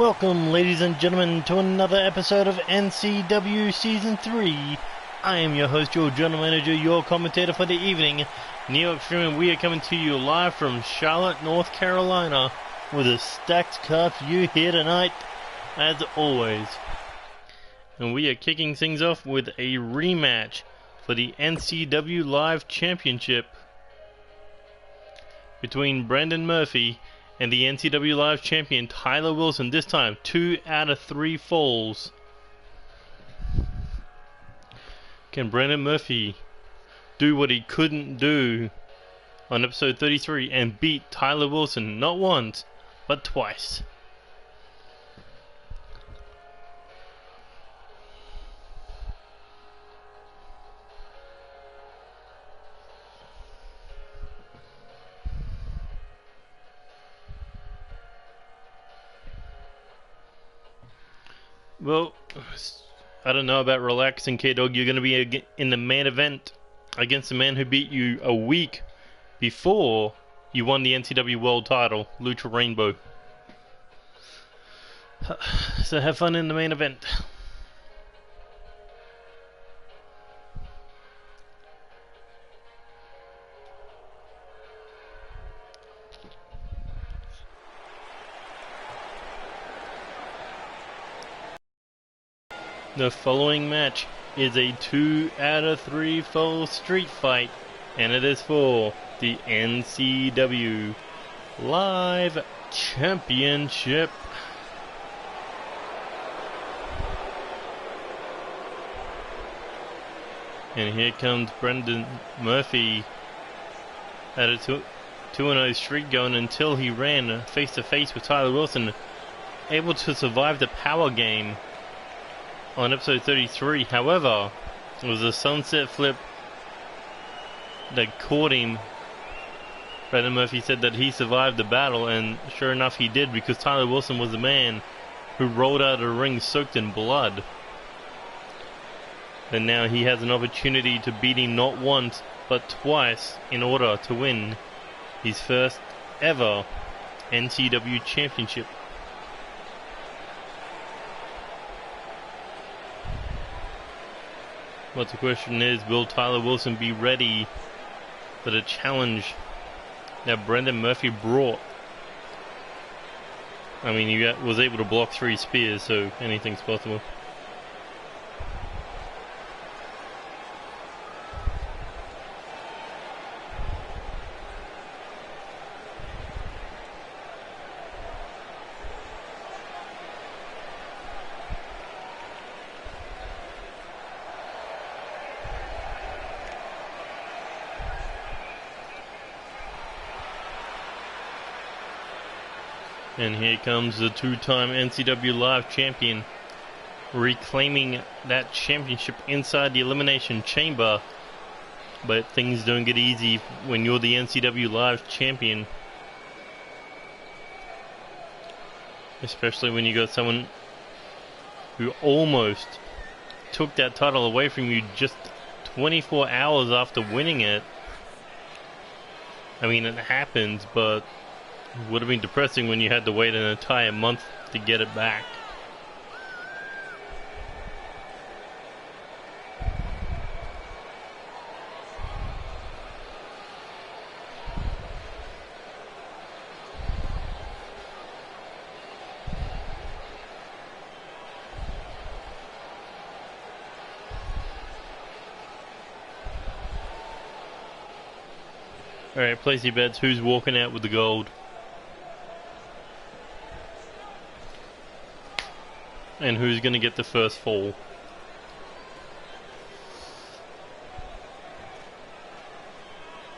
Welcome, ladies and gentlemen, to another episode of NCW Season 3. I am your host, your general manager, your commentator for the evening, Neo Extreme, and we are coming to you live from Charlotte, North Carolina, with a stacked card for you here tonight, as always. And we are kicking things off with a rematch for the NCW Live Championship between Brandon Murphy and the NCW Live Champion Tyler Wilson. This time, 2 out of 3 falls. Can Brandon Murphy do what he couldn't do on episode 33 and beat Tyler Wilson not once, but twice? Well, I don't know about relaxing, K-Dog. You're going to be in the main event against the man who beat you a week before you won the NCW World Title, Lucha Rainbow. So have fun in the main event. The following match is a 2 out of 3 fall street fight, and it is for the NCW Live Championship. And here comes Brandon Murphy at a 2-0 streak going until he ran face to face with Tyler Wilson, able to survive the power game on episode 33. However, it was a sunset flip that caught him. Brandon Murphy said that he survived the battle, and sure enough he did, because Tyler Wilson was the man who rolled out of the ring soaked in blood. And now he has an opportunity to beat him not once but twice in order to win his first ever NCW championship. But the question is, will Tyler Wilson be ready for the challenge that Brandon Murphy brought? I mean, he was able to block 3 spears, so anything's possible. And here comes the 2-time NCW Live Champion, reclaiming that championship inside the Elimination Chamber. But things don't get easy when you're the NCW Live Champion, especially when you got someone who almost took that title away from you just 24 hours after winning it. I mean, it happens, but it would have been depressing when you had to wait an entire month to get it back. Alright, place your bets. Who's walking out with the gold? And who's going to get the first fall?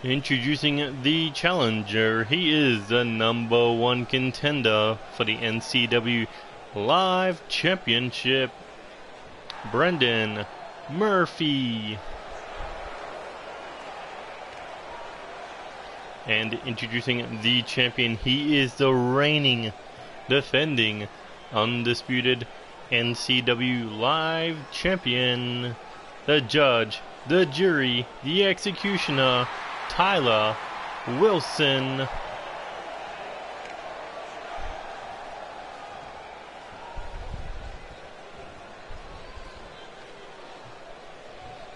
Introducing the challenger. He is the #1 contender for the NCW Live Championship, Brandon Murphy. And introducing the champion, he is the reigning, defending, undisputed NCW Live Champion, the judge, the jury, the executioner, Tyler Wilson.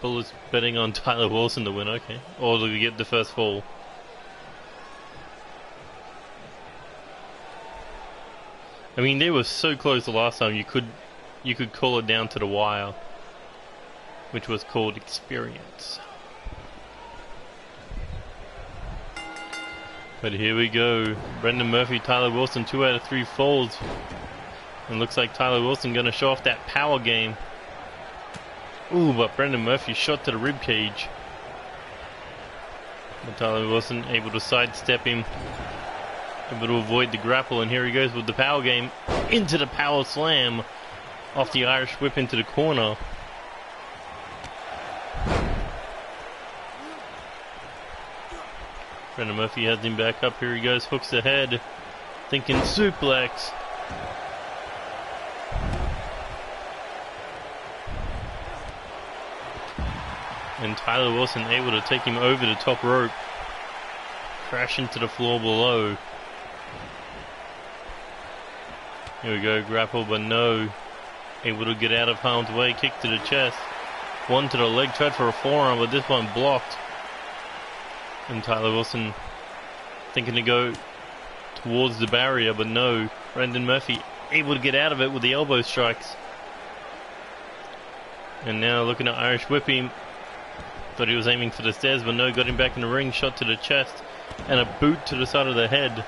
Callers betting on Tyler Wilson to win, okay. Or to get the first fall. I mean, they were so close the last time, you could call it down to the wire, which was called experience. But here we go. Brendan Murphy, Tyler Wilson, 2 out of 3 falls. And looks like Tyler Wilson gonna show off that power game. Ooh, but Brendan Murphy shot to the rib cage. But Tyler Wilson able to sidestep him, able to avoid the grapple, and here he goes with the power game into the power slam off the Irish whip into the corner. Brendan Murphy has him back up. Here he goes, hooks the head, thinking suplex. And Tyler Wilson able to take him over the top rope, crash into the floor below. Here we go, grapple, but no. Able to get out of harm's way, kick to the chest. One to the leg, tried for a forearm, but this one blocked. And Tyler Wilson thinking to go towards the barrier, but no. Brendan Murphy able to get out of it with the elbow strikes. And now looking to Irish whip him. Thought he was aiming for the stairs, but no, got him back in the ring, shot to the chest, and a boot to the side of the head.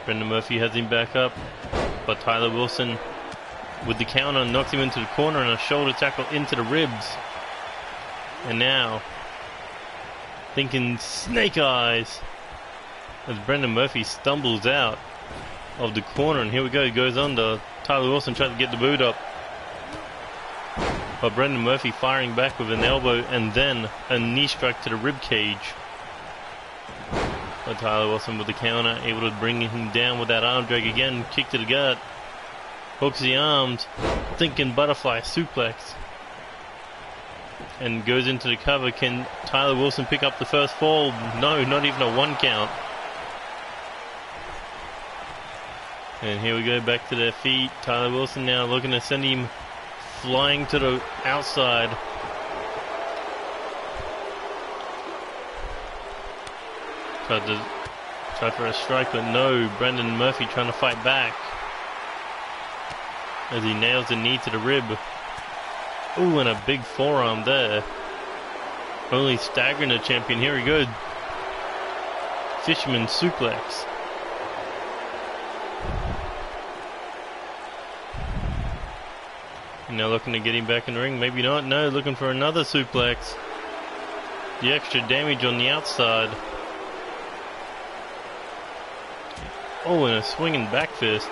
Brendan Murphy has him back up, but Tyler Wilson with the counter knocks him into the corner and a shoulder tackle into the ribs. And now, thinking snake eyes, as Brendan Murphy stumbles out of the corner, and here we go, he goes under. Tyler Wilson tries to get the boot up, but Brendan Murphy firing back with an elbow and then a knee strike to the rib cage. But Tyler Wilson with the counter, able to bring him down with that arm drag again, kick to the gut, hooks the arms, thinking butterfly suplex, and goes into the cover. Can Tyler Wilson pick up the first fall? No, not even a 1 count. And here we go, back to their feet. Tyler Wilson now looking to send him flying to the outside. Tried for a strike, but no. Brendan Murphy trying to fight back as he nails the knee to the rib. Ooh, and a big forearm there. Only staggering the champion. Here we go. Fisherman suplex. And now looking to get him back in the ring. Maybe not. No, looking for another suplex. The extra damage on the outside. Oh, and a swinging back fist.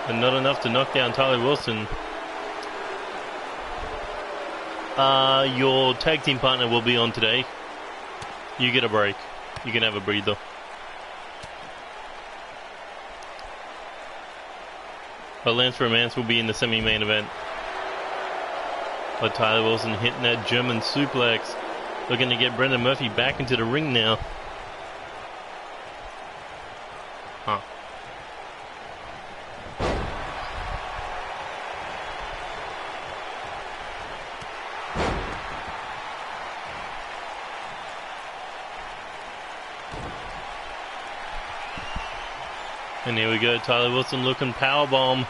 But not enough to knock down Tyler Wilson. Your tag team partner will be on today. You get a break. You can have a breather. But Lance Romance will be in the semi-main event. But Tyler Wilson hitting that German suplex. Looking to get Brendan Murphy back into the ring now. Huh. And here we go, Tyler Wilson looking powerbomb.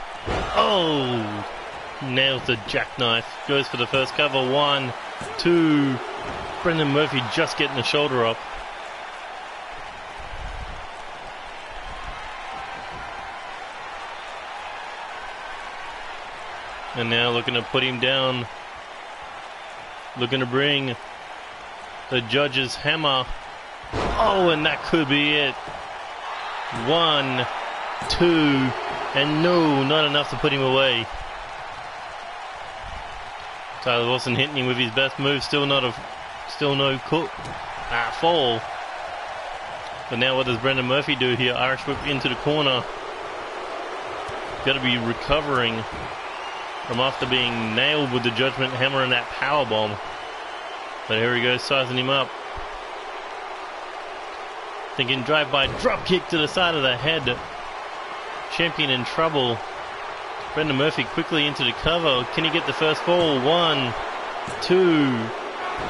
Oh! Nails the jackknife. Goes for the first cover. 1, 2. Brendan Murphy just getting the shoulder up. And now looking to put him down. Looking to bring the judge's hammer. Oh, and that could be it. 1, 2, and no, not enough to put him away. Tyler Wilson hitting him with his best move. Still no fall. But now what does Brendan Murphy do here? Irish whip into the corner. Got to be recovering from after being nailed with the Judgment Hammer and that power bomb. But here he goes, sizing him up. Thinking drive-by drop kick to the side of the head. Champion in trouble. Brendan Murphy quickly into the cover. Can he get the first fall? 1, 2.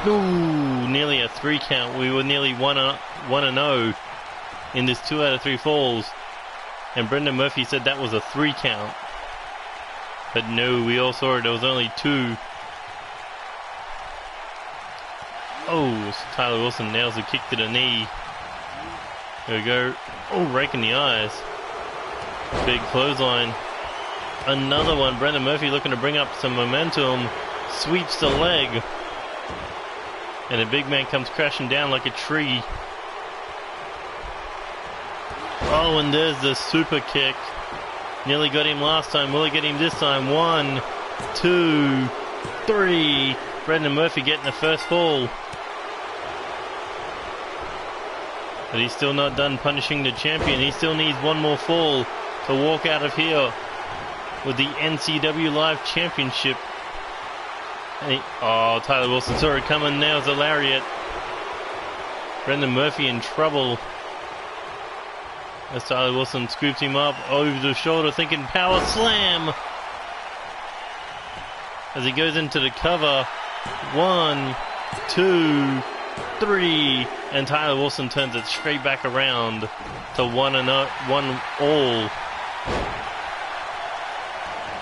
Ooh, nearly a 3 count. We were nearly 1-0 in this 2 out of 3 falls. And Brendan Murphy said that was a 3 count. But no, we all saw it. There was only 2. Oh, so Tyler Wilson nails a kick to the knee. There we go. Oh, rake in the eyes. Big clothesline. Another one. Brendan Murphy looking to bring up some momentum. Sweeps the leg. And the big man comes crashing down like a tree. Oh, and there's the super kick. Nearly got him last time. Will he get him this time? 1, 2, 3. Brendan Murphy getting the first fall. But he's still not done punishing the champion. He still needs one more fall to walk out of here with the NCW Live Championship. And oh, Tyler Wilson saw it coming. Nails the lariat. Brendan Murphy in trouble. As Tyler Wilson scoops him up over the shoulder, thinking power slam. As he goes into the cover. 1, 2, 3. And Tyler Wilson turns it straight back around to 1-all.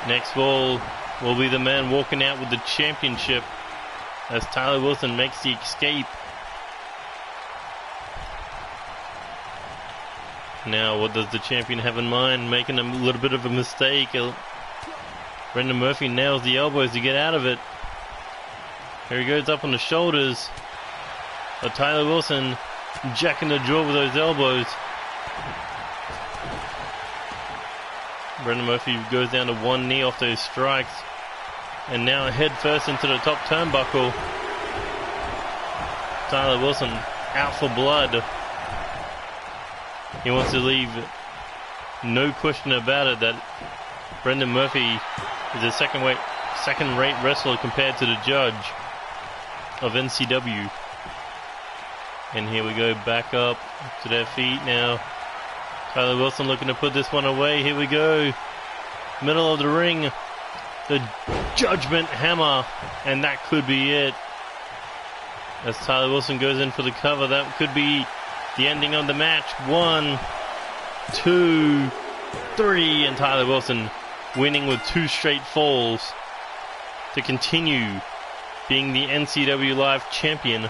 Next fall will be the man walking out with the championship as Tyler Wilson makes the escape. Now, what does the champion have in mind? Making a little bit of a mistake. Brendan Murphy nails the elbows to get out of it. Here he goes up on the shoulders. But Tyler Wilson jacking the jaw with those elbows. Brendan Murphy goes down to one knee off those strikes. And now head first into the top turnbuckle. Tyler Wilson out for blood. He wants to leave no question about it that Brendan Murphy is a second-rate wrestler compared to the judge of NCW. And here we go, back up to their feet now. Tyler Wilson looking to put this one away. Here we go. Middle of the ring. The Judgment Hammer. And that could be it. As Tyler Wilson goes in for the cover, that could be the ending of the match. 1, 2, 3. And Tyler Wilson winning with 2 straight falls to continue being the NCW Live Champion.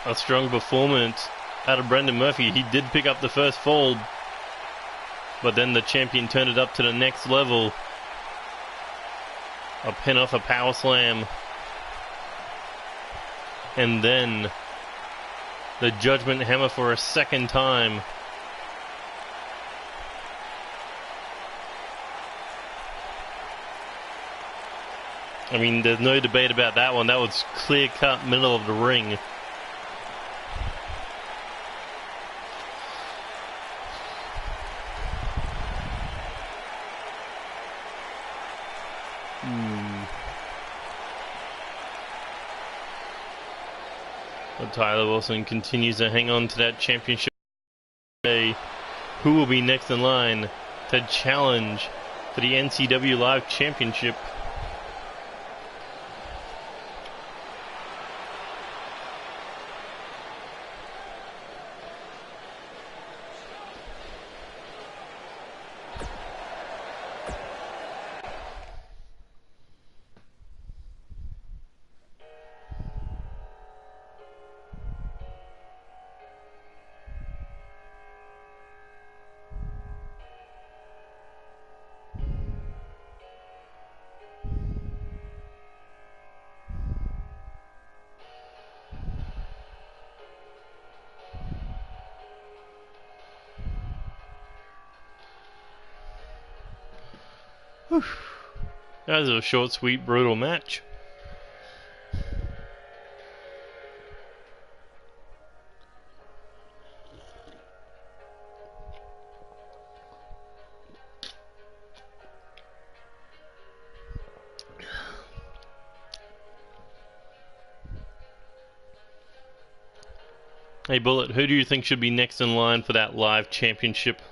A strong performance out of Brendan Murphy. He did pick up the first fall, but then the champion turned it up to the next level. A pin off a power slam. And then the Judgment Hammer for a second time. I mean, there's no debate about that one. That was clear cut middle of the ring. But Tyler Wilson continues to hang on to that championship. Who will be next in line to challenge for the NCW Live Championship? Whew. That was a short, sweet, brutal match. Hey Bullet, who do you think should be next in line for that live championship?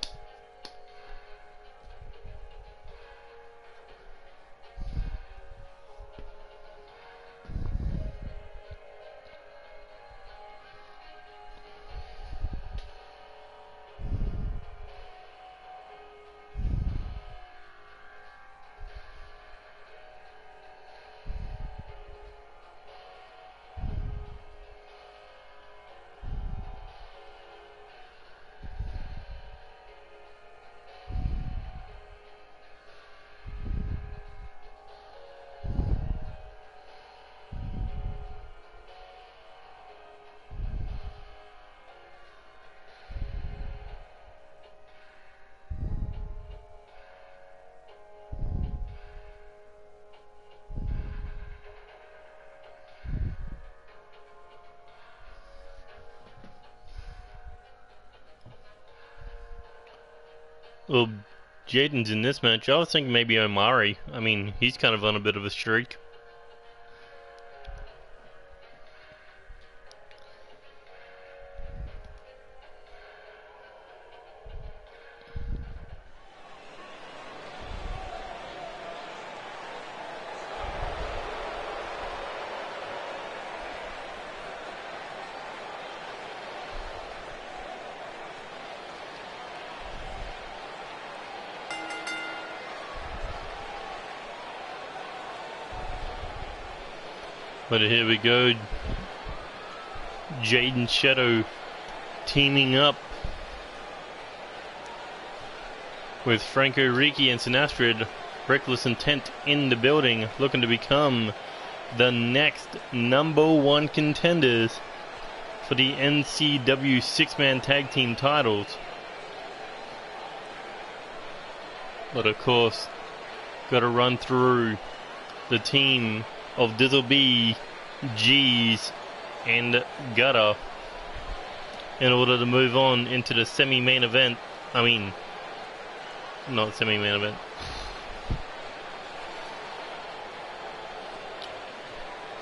Well, Jaden's in this match. I was thinking maybe Omari. I mean, he's kind of on a bit of a streak. But here we go. Jaden Shadow teaming up with Franco Ricci and Sinastrid. Reckless Intent in the building, looking to become the next #1 contenders for the NCW 6-man tag team titles. But of course, got to run through the team of Dizzle B, G's, and Gutter in order to move on into the semi-main event. I mean, not semi-main event.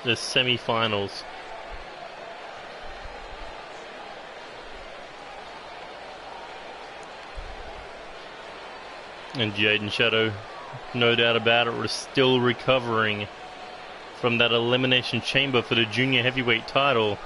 The semi-finals. And Jaden Shadow, no doubt about it, was still recovering from that elimination chamber for the junior heavyweight title.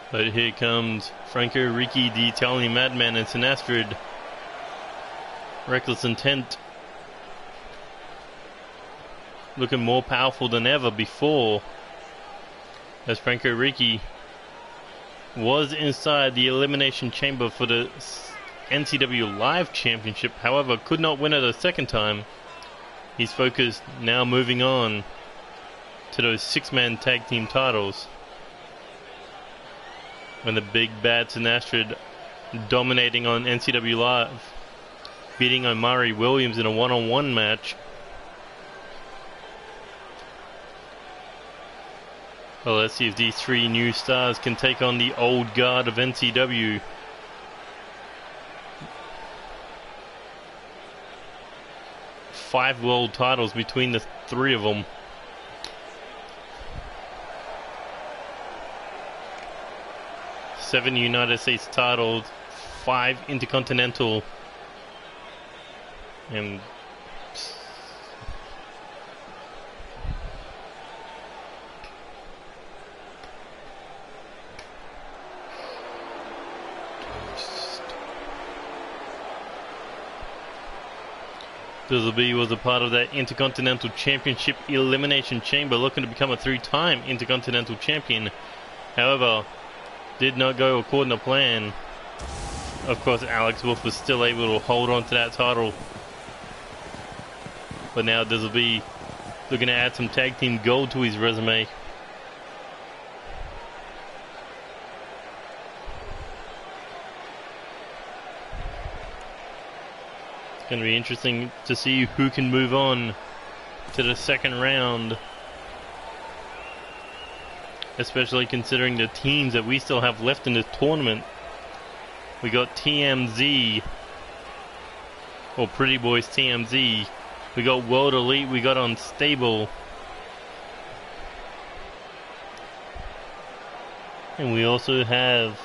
But here comes Franco Ricci, the Italian Madman, and Sinastrid. Reckless Intent looking more powerful than ever before, as Franco Ricci was inside the elimination chamber for the NCW Live Championship, however could not win it a second time. He's focused now moving on to those 6-man tag team titles. When the big bad Sinastrid dominating on NCW Live, beating Omari Williams in a one-on-one match. Well, let's see if these three new stars can take on the old guard of NCW. Five world titles between the three of them. Seven United States titles, 5 Intercontinental, and Dizzle B was a part of that Intercontinental Championship Elimination Chamber, looking to become a 3-time Intercontinental Champion. However, did not go according to plan. Of course, Alex Wolf was still able to hold on to that title. But now Dizzle B looking to add some tag team gold to his resume. Going to be interesting to see who can move on to the second round, especially considering the teams that we still have left in this tournament. We got TMZ, or Pretty Boys TMZ. We got World Elite. We got Unstable. And we also have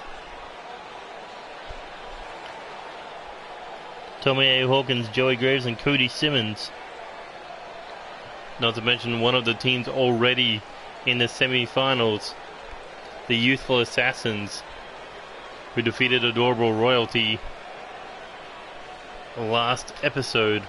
Tommy A. Hawkins, Joey Graves, and Cody Simmons. Not to mention one of the teams already in the semi-finals, the Youthful Assassins, who defeated Adorable Royalty last episode.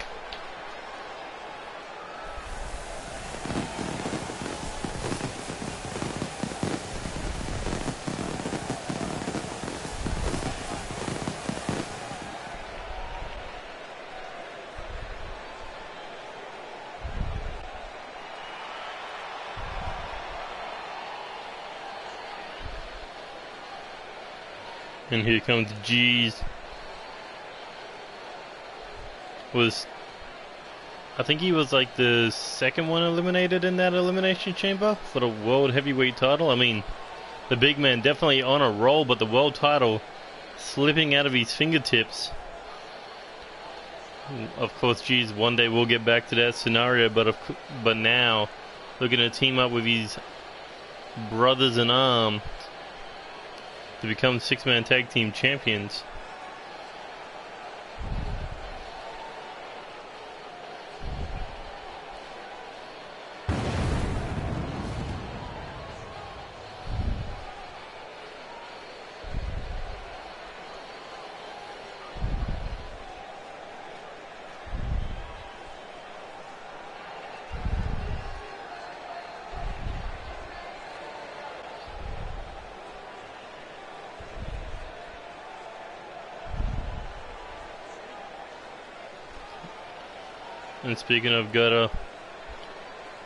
And here comes G's. I think he was like the second one eliminated in that elimination chamber for the world heavyweight title. I mean, the big man definitely on a roll, but the world title slipping out of his fingertips. Of course, G's, one day we'll get back to that scenario, but now looking to team up with his brothers in arms to become six-man tag team champions. And speaking of Gutter,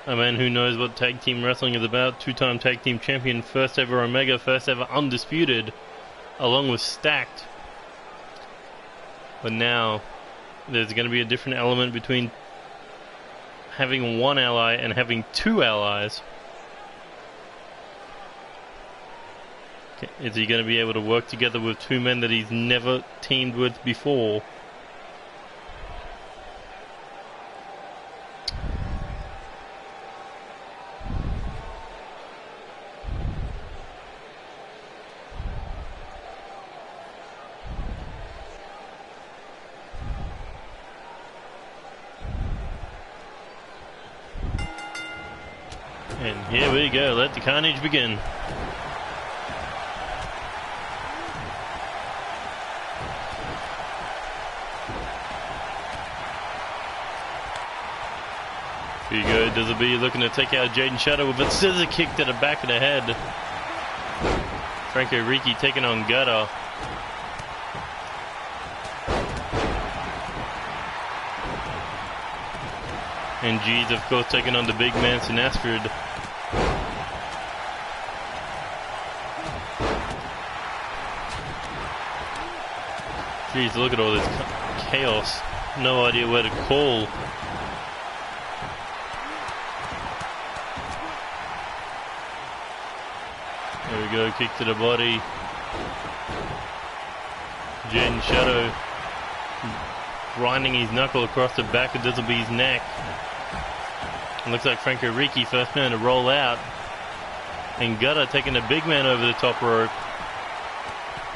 a man who knows what tag team wrestling is about, two-time tag team champion, first ever Omega, first ever Undisputed, along with Stacked. But now, there's going to be a different element between having one ally and having two allies. Is he going to be able to work together with two men that he's never teamed with before? And here we go, let the carnage begin. Here you go, Dizzle B looking to take out Jaden Shadow with a scissor kick to the back of the head. Franco Riki taking on Gutter. And G's, of course, taking on the big man, Sinastrid. Jeez, look at all this chaos. No idea where to call. There we go, kick to the body. Jaden Shadow grinding his knuckle across the back of Dizzle B's neck. It looks like Franco Riki, first man to roll out. And Gutter taking the big man over the top rope.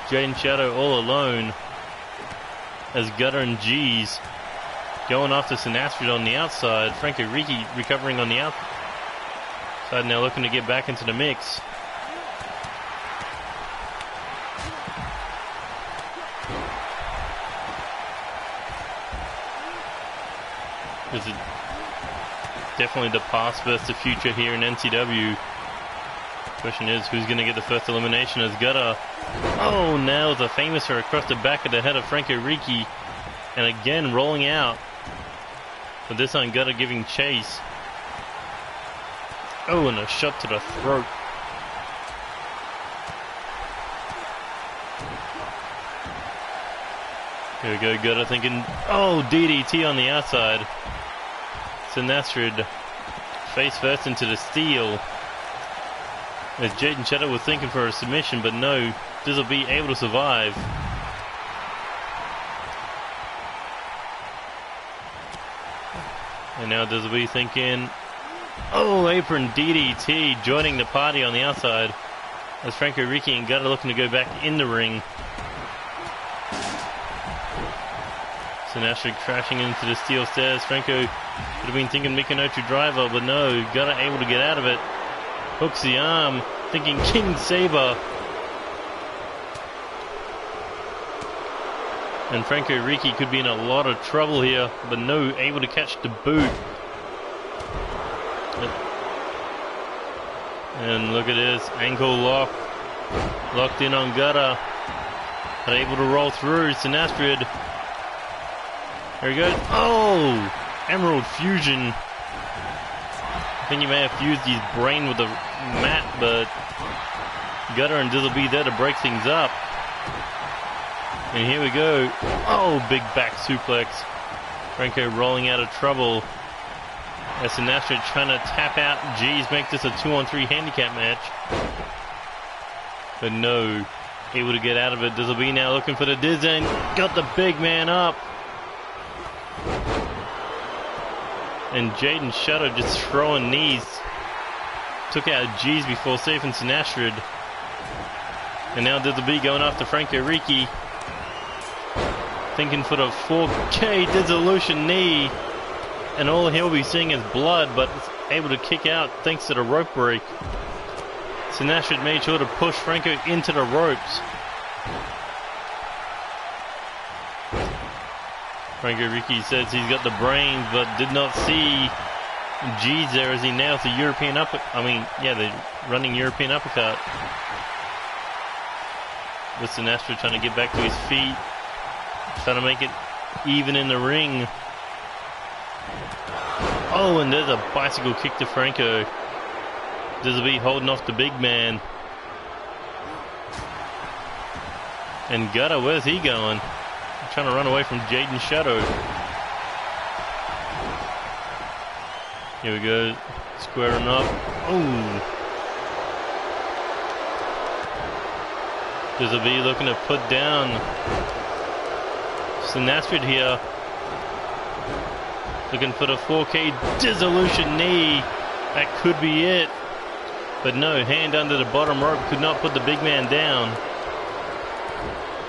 Jaden Shadow all alone, as Gutter and G's going after Sinastrid on the outside. Franco Riki recovering on the outside, now looking to get back into the mix. This is definitely the past versus the future here in NCW. Question is, who's going to get the first elimination as Gutter? Oh, nails a famouser across the back of the head of Franco Riki. And again, rolling out. But this time, Gutter giving chase. Oh, and a shot to the throat. Here we go, Gutter thinking, oh, DDT on the outside. Sinastrid face first into the steel. As Jaden Shadow was thinking for a submission, but no, Diz will be able to survive. And now Diz will be thinking, oh, apron DDT joining the party on the outside. As Franco Ricky and Gutter looking to go back in the ring. Sinastrid crashing into the steel stairs. Franco would have been thinking Mikonochi driver, but no, Gutter able to get out of it. Hooks the arm, thinking King Saber. And Franco Ricky could be in a lot of trouble here, but no, able to catch the boot. And look at this, ankle lock. Locked in on Gutter. But able to roll through. Sinastrid. There he goes. Oh! Emerald Fusion. I think he may have fused his brain with the mat, but Gutter and Diz will be there to break things up. And here we go. Oh, big back suplex. Franco rolling out of trouble. As Sinastrid trying to tap out G's, make this a 2-on-3 handicap match. But no, able to get out of it. Diz will be now looking for the Diz and got the big man up. And Jaden Shadow just throwing knees. Took out G's before saving Sinastrid. And now Diz will be going after Franco Ricky. Thinking for the 4K dissolution knee. And all he'll be seeing is blood, but it's able to kick out thanks to the rope break. Sinastrid made sure to push Franco into the ropes. Franco Ricky says he's got the brains, but did not see G's there as he nails the European the running European uppercut. With Sinastrid trying to get back to his feet, trying to make it even in the ring. Oh, and there's a bicycle kick to Franco. Diz will be holding off the big man. And Gutter, where's he going? Trying to run away from Jaden Shadow. Here we go. Squaring up. Oh. Diz will be looking to put down Sinastrid here. Looking for the 4K dissolution knee. That could be it. But no, hand under the bottom rope could not put the big man down.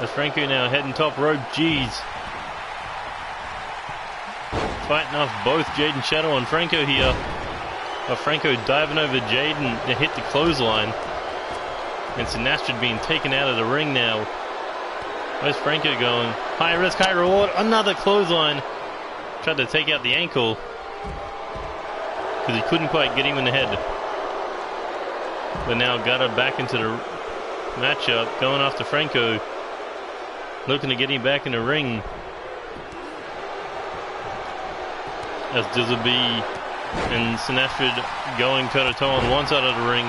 As Franco now heading top rope, G's. Fighting off both Jaden Shadow and Franco here. But Franco diving over Jaden to hit the clothesline. And Sinastrid being taken out of the ring now. Where's Franco going? High risk, high reward. Another clothesline. Tried to take out the ankle. Because he couldn't quite get him in the head. But now Gutter back into the matchup. Going after Franco. Looking to get him back in the ring. As Diz will be and Sinastrid going toe-to-toe on one side of the ring.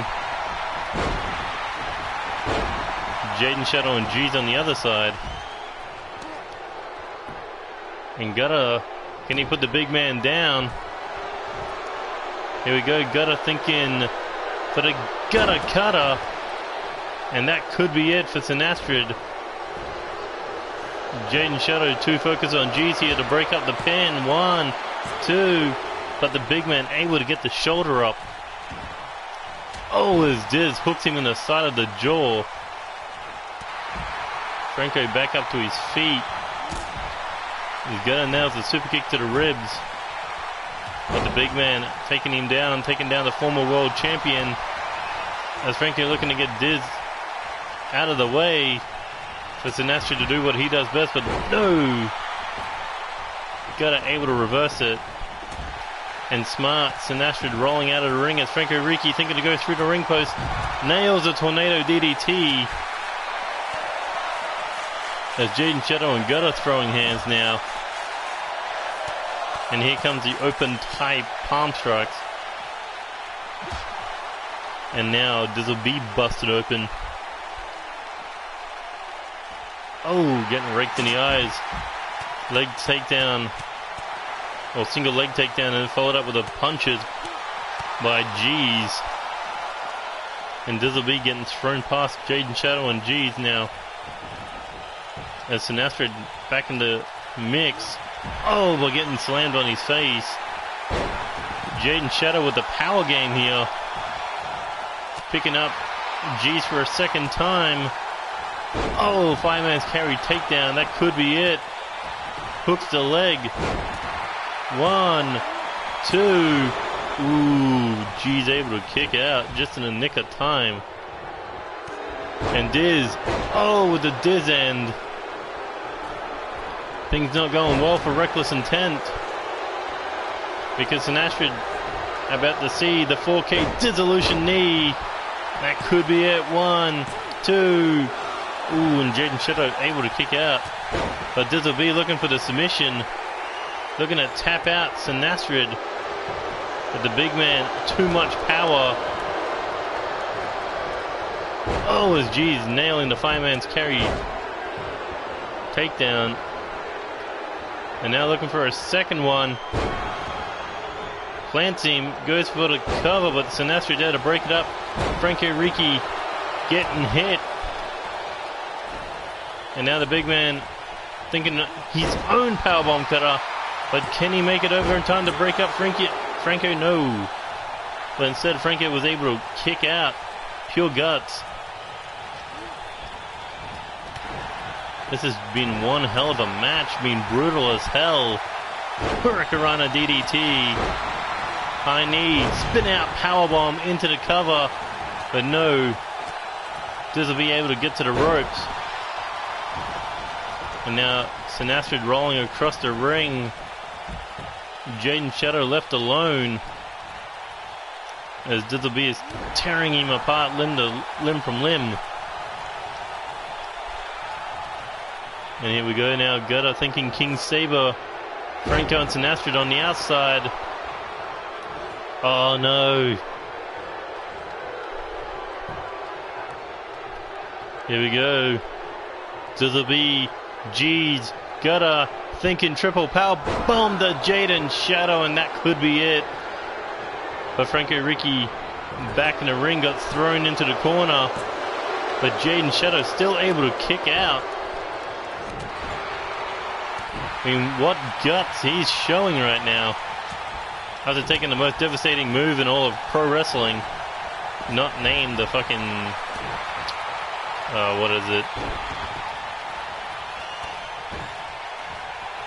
Jaden Shadow and G's on the other side. And Gutter, can he put the big man down? Here we go, Gutter thinking for the Gutter cutter. And that could be it for Sinastrid. Jaden Shadow too focused on G's here to break up the pin. 1, 2. But the big man able to get the shoulder up. Oh, as Diz hooks him in the side of the jaw. Franco back up to his feet. He's gonna nails the super kick to the ribs. But the big man taking him down, taking down the former world champion. As Franco looking to get Diz out of the way for Sinastrid to do what he does best, but no! Gutter able to reverse it. And smart, Sinastrid rolling out of the ring as Franco Ricky thinking to go through the ring post. Nails a tornado DDT. As Jaden Shadow and Gutter throwing hands now. And here comes the open type palm strikes. And now Diz will be busted open. Oh, getting raked in the eyes. leg takedown, or single leg takedown, and followed up with a punches by G's. And Dizzle B getting thrown past Jaden Shadow and G's now. As Sinastrid back in the mix. Oh, we're getting slammed on his face. Jaden Shadow with the power game here. Picking up G's for a second time. Oh, fireman's carry takedown. That could be it. Hooks the leg. 1, 2. Ooh, G's able to kick out just in the nick of time. And Diz. Oh, with the Diz end. Things not going well for Reckless Intent. Because Sinastrid about to see the 4K dissolution knee. That could be it. 1, 2. Ooh, and Jaden Shadow able to kick out. But Dizzle B looking for the submission. Looking to tap out Sinastrid. But the big man, too much power. Oh, as G's nailing the fireman's carry takedown. And now looking for a second one. Plants him, goes for the cover, but Sinastrid there to break it up. Franco Ricci getting hit. And now the big man thinking his own powerbomb cutter. But can he make it over in time to break up Franco? No. But instead Franco was able to kick out. Pure guts. This has been one hell of a match. Been brutal as hell. Hurricanrana DDT. High knee. Spin out powerbomb into the cover. But no. Dizzle be able to get to the ropes. And now Sinastrid rolling across the ring. Jaden Shadow left alone. As Dizzle B is tearing him apart limb from limb. And here we go now. Gutter thinking King Saber. Franco and Sinastrid on the outside. Oh no. Here we go. Dizzle B. G's. Gutter thinking triple power bomb to Jaden Shadow, and that could be it. But Franco Ricci back in the ring got thrown into the corner. But Jaden Shadow still able to kick out. I mean, what guts he's showing right now. After taking the most devastating move in all of pro wrestling. Not named the fucking... what is it?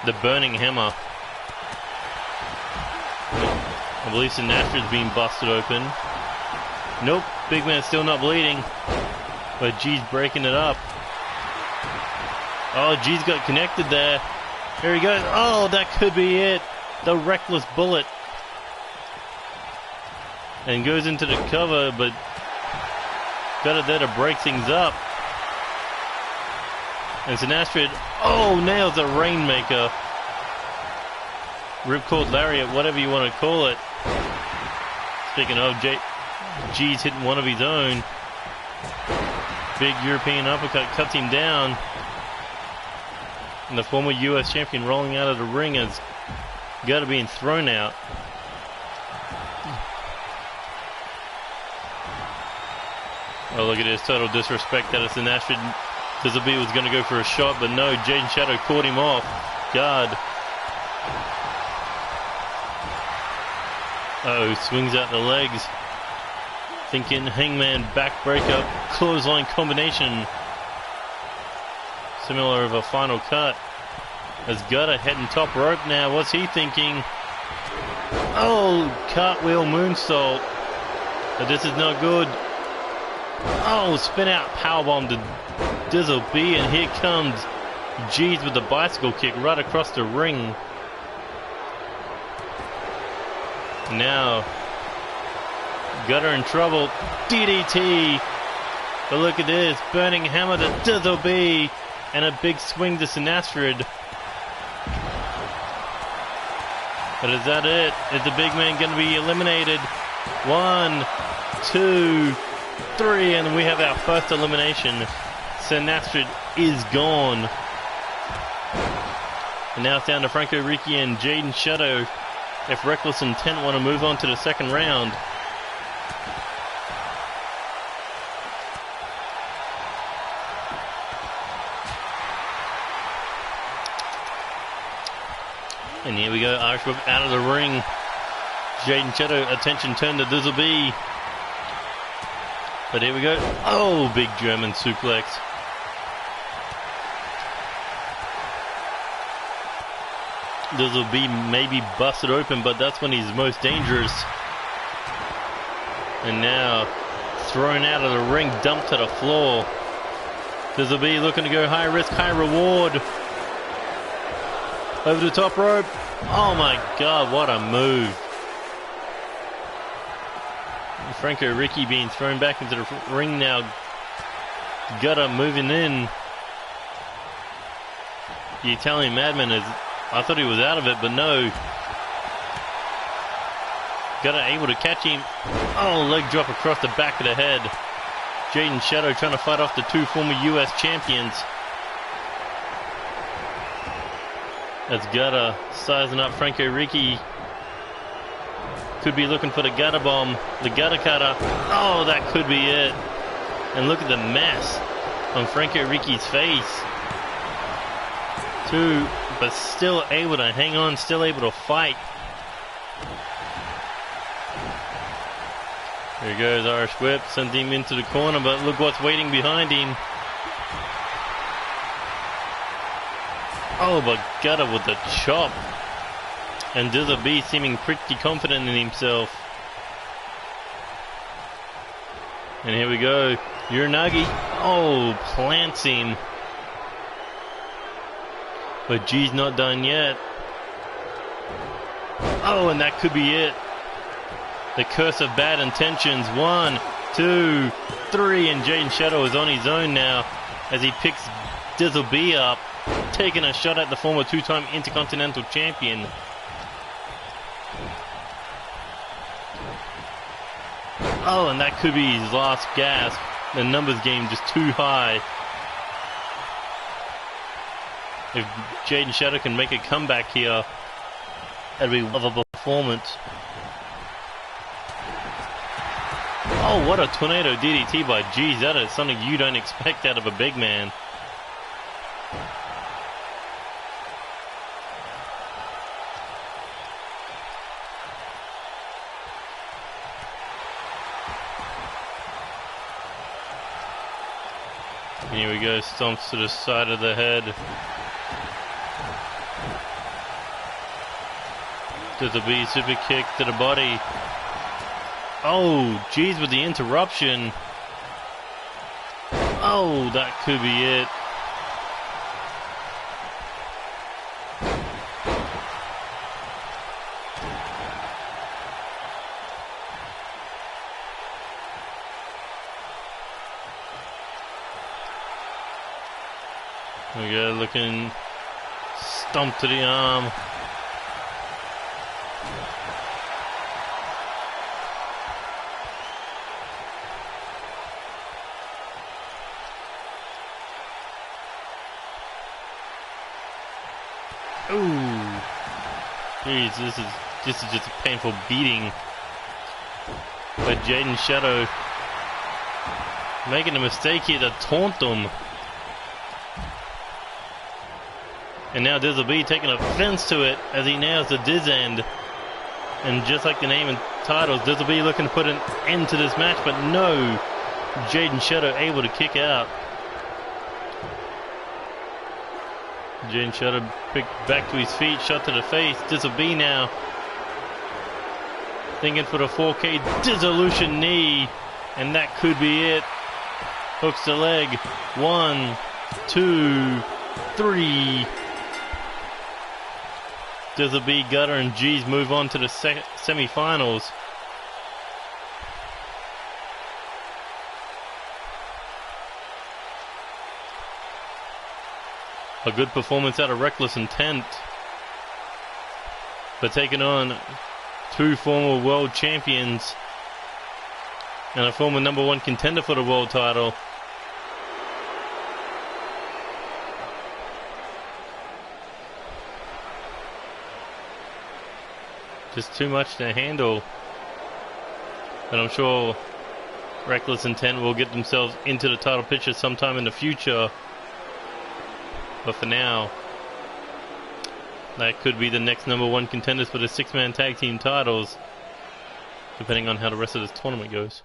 The Burning Hammer. I believe Sinastrid's being busted open. Nope, big man still not bleeding. But G's breaking it up. Oh, G's got connected there. Here he goes. Oh, that could be it. The reckless bullet. And goes into the cover, but got it there to break things up. And Sinastrid, oh, nails a Rainmaker. Ripcord Lariat, whatever you want to call it. Speaking of, G's hitting one of his own. Big European uppercut cuts him down. And the former US champion rolling out of the ring has got to be thrown out. Oh, look at this total disrespect that it's an Sinastrid. Dizzle B was going to go for a shot, but no, Jaden Shadow caught him off guard. Oh, swings out the legs. Thinking hangman backbreaker, clothesline combination. Similar of a final cut. Has Gutter heading top rope now. What's he thinking? Oh, cartwheel moonsault. But this is not good. Oh, spin out powerbomb to Dizzle B, and here comes G's with the bicycle kick right across the ring. Now, Gutter in trouble. DDT. But look at this. Burning Hammer to Dizzle B. And a big swing to Sinastrid. But is that it? Is the big man going to be eliminated? 1, 2, 3. And we have our first elimination. Sinastrid is gone. And now it's down to Franco Ricci and Jaden Shadow if Reckless Intent want to move on to the second round. And here we go, Irish Whip out of the ring. Jaden Shadow, attention turned to Dizzle B. But here we go. Oh, big German suplex. Dizzle B may be busted open, but that's when he's most dangerous. And now, thrown out of the ring, dumped to the floor. Dizzle B looking to go high risk, high reward. Over the top rope. Oh my God, what a move. Franco Ricci being thrown back into the ring now. Gutter moving in. The Italian Madman is, I thought he was out of it, but no. Gutter able to catch him. Oh, leg drop across the back of the head. Jaden Shadow trying to fight off the two former US champions. That's Gutter sizing up Franco Ricci. Could be looking for the gutter bomb, the gutter cutter. Oh, that could be it. And look at the mess on Franco Ricci's face. Two, but still able to hang on, still able to fight. Here he goes, Irish Whip, sends him into the corner, but look what's waiting behind him. Oh, but Gutter with the chop. And Dizzle B seeming pretty confident in himself. And here we go. Uranagi. Oh, plants him. But G's not done yet. Oh, and that could be it. The curse of bad intentions. 1, 2, 3. And Jaden Shadow is on his own now as he picks Dizzle B up, taking a shot at the former two-time Intercontinental Champion. Oh, and that could be his last gasp. The numbers game just too high. If Jaden Shadow can make a comeback here, that'd be of a performance. Oh, what a tornado DDT by G's. That is something you don't expect out of a big man. Here we go, stomps to the side of the head. Dizzle B super kick to the body. Oh, geez, with the interruption. Oh, that could be it. We go, looking, stomp to the arm. Ooh, jeez, this is just a painful beating. But Jaden Shadow making a mistake here to taunt him. And now Dizzle B taking offense to it as he nails the Diz end. And just like the name and titles, Dizzle B looking to put an end to this match, but no. Jaden Shadow able to kick out. Jaden Shadow picked back to his feet, shot to the face. Dizzle B now thinking for the 4K dissolution knee. And that could be it. Hooks the leg. 1, 2, 3. Dizzle B, Gutter, and G's move on to the semi-finals. A good performance out of Reckless Intent. But taking on two former world champions and a former #1 contender for the world title. Just too much to handle. But I'm sure Reckless Intent will get themselves into the title picture sometime in the future. But for now, that could be the next #1 contenders for the 6-man tag team titles, depending on how the rest of this tournament goes.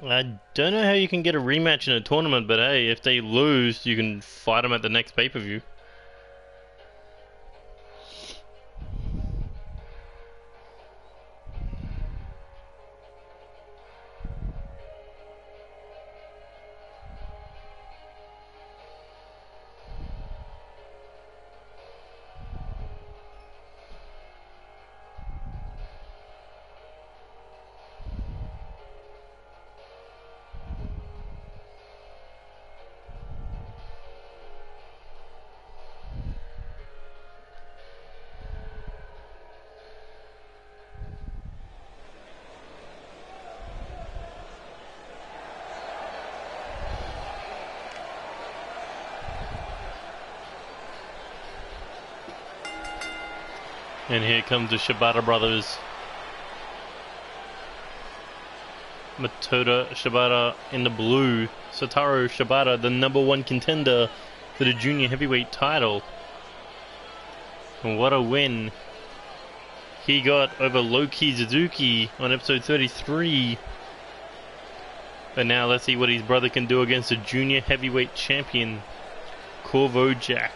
I don't know how you can get a rematch in a tournament, but hey, if they lose, you can fight them at the next pay-per-view. And here comes the Shibata brothers. Matoda Shibata in the blue. Satoru Shibata, the #1 contender for the junior heavyweight title. And what a win he got over Loki Suzuki on episode 33. But now let's see what his brother can do against the junior heavyweight champion, Corvo Jack.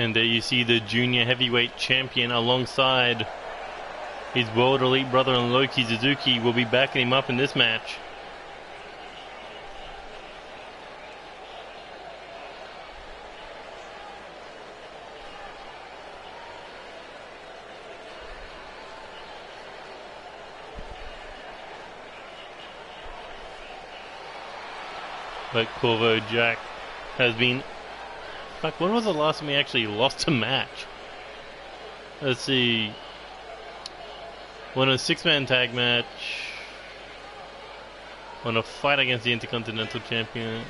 And there you see the junior heavyweight champion alongside his world elite brother and Loki Suzuki will be backing him up in this match. But Corvo Jack has been... Fuck, when was the last time he actually lost a match? Let's see. Won a 6-man tag match. Won a fight against the Intercontinental Champion.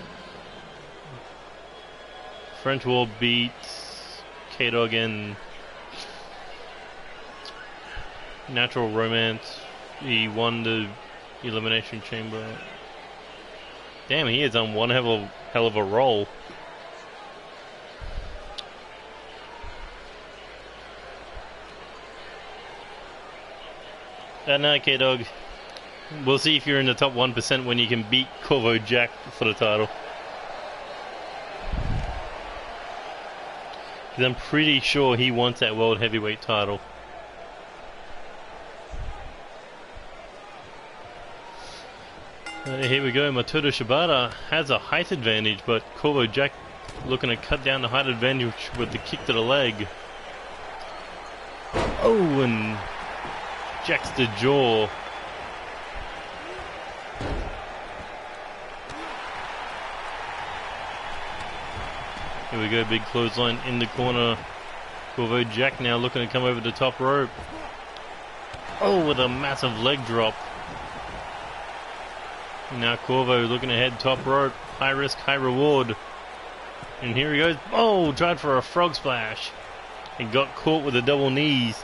French War beats K-Dog and Natural Romance. He won the Elimination Chamber. Damn, he is on one hell of a roll. No, K-Dog. We'll see if you're in the top 1% when you can beat Corvo Jack for the title. Because I'm pretty sure he wants that World Heavyweight title. Here we go. Matoda Shibata has a height advantage, but Corvo Jack looking to cut down the height advantage with the kick to the leg. Oh, and jacks the jaw. Here we go, big clothesline in the corner. Corvo Jack now looking to come over the top rope. Oh, with a massive leg drop. Now Corvo looking ahead, top rope, high risk, high reward. And here he goes. Oh, tried for a frog splash. He got caught with the double knees.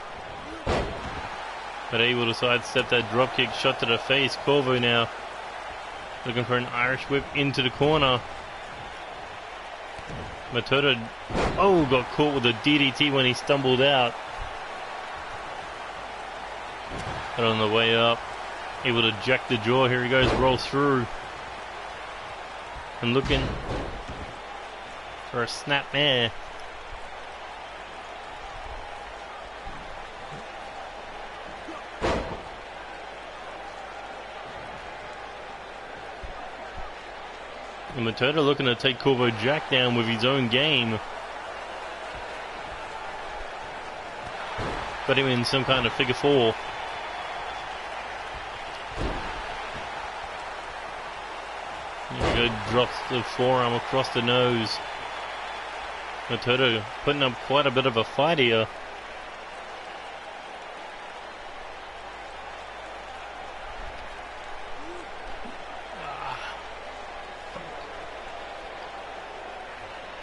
But able to sidestep that dropkick shot to the face. Corvo now looking for an Irish whip into the corner. Matoda, got caught with a DDT when he stumbled out. But on the way up, able to jack the jaw. Here he goes, rolls through. And looking for a snap there. And Matoda looking to take Corvo Jack down with his own game. Put him in some kind of figure four. Here we go, drops the forearm across the nose. Matoda putting up quite a bit of a fight here.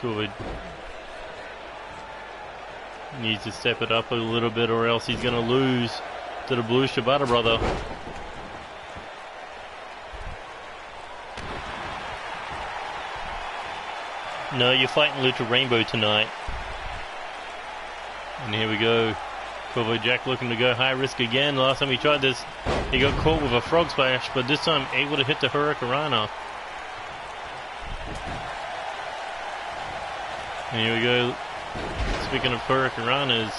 Good. Needs to step it up a little bit or else he's going to lose to the Blue Shibata brother. No, you're fighting Lucha Rainbow tonight. And here we go. Corvo Jack looking to go high risk again. Last time he tried this, he got caught with a frog splash, but this time able to hit the Hurricanrana. And here we go. Speaking of Hurricanranas,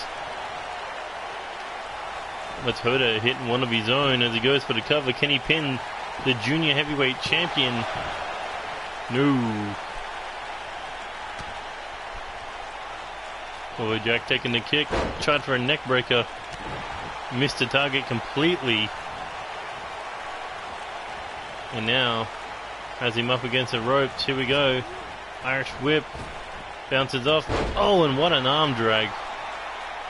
Matoda hitting one of his own as he goes for the cover. Can he pin the junior heavyweight champion? No. Corvo Jack taking the kick, tried for a neck breaker, missed the target completely. And now has him up against the ropes. Here we go. Irish whip. Bounces off. Oh, and what an arm drag.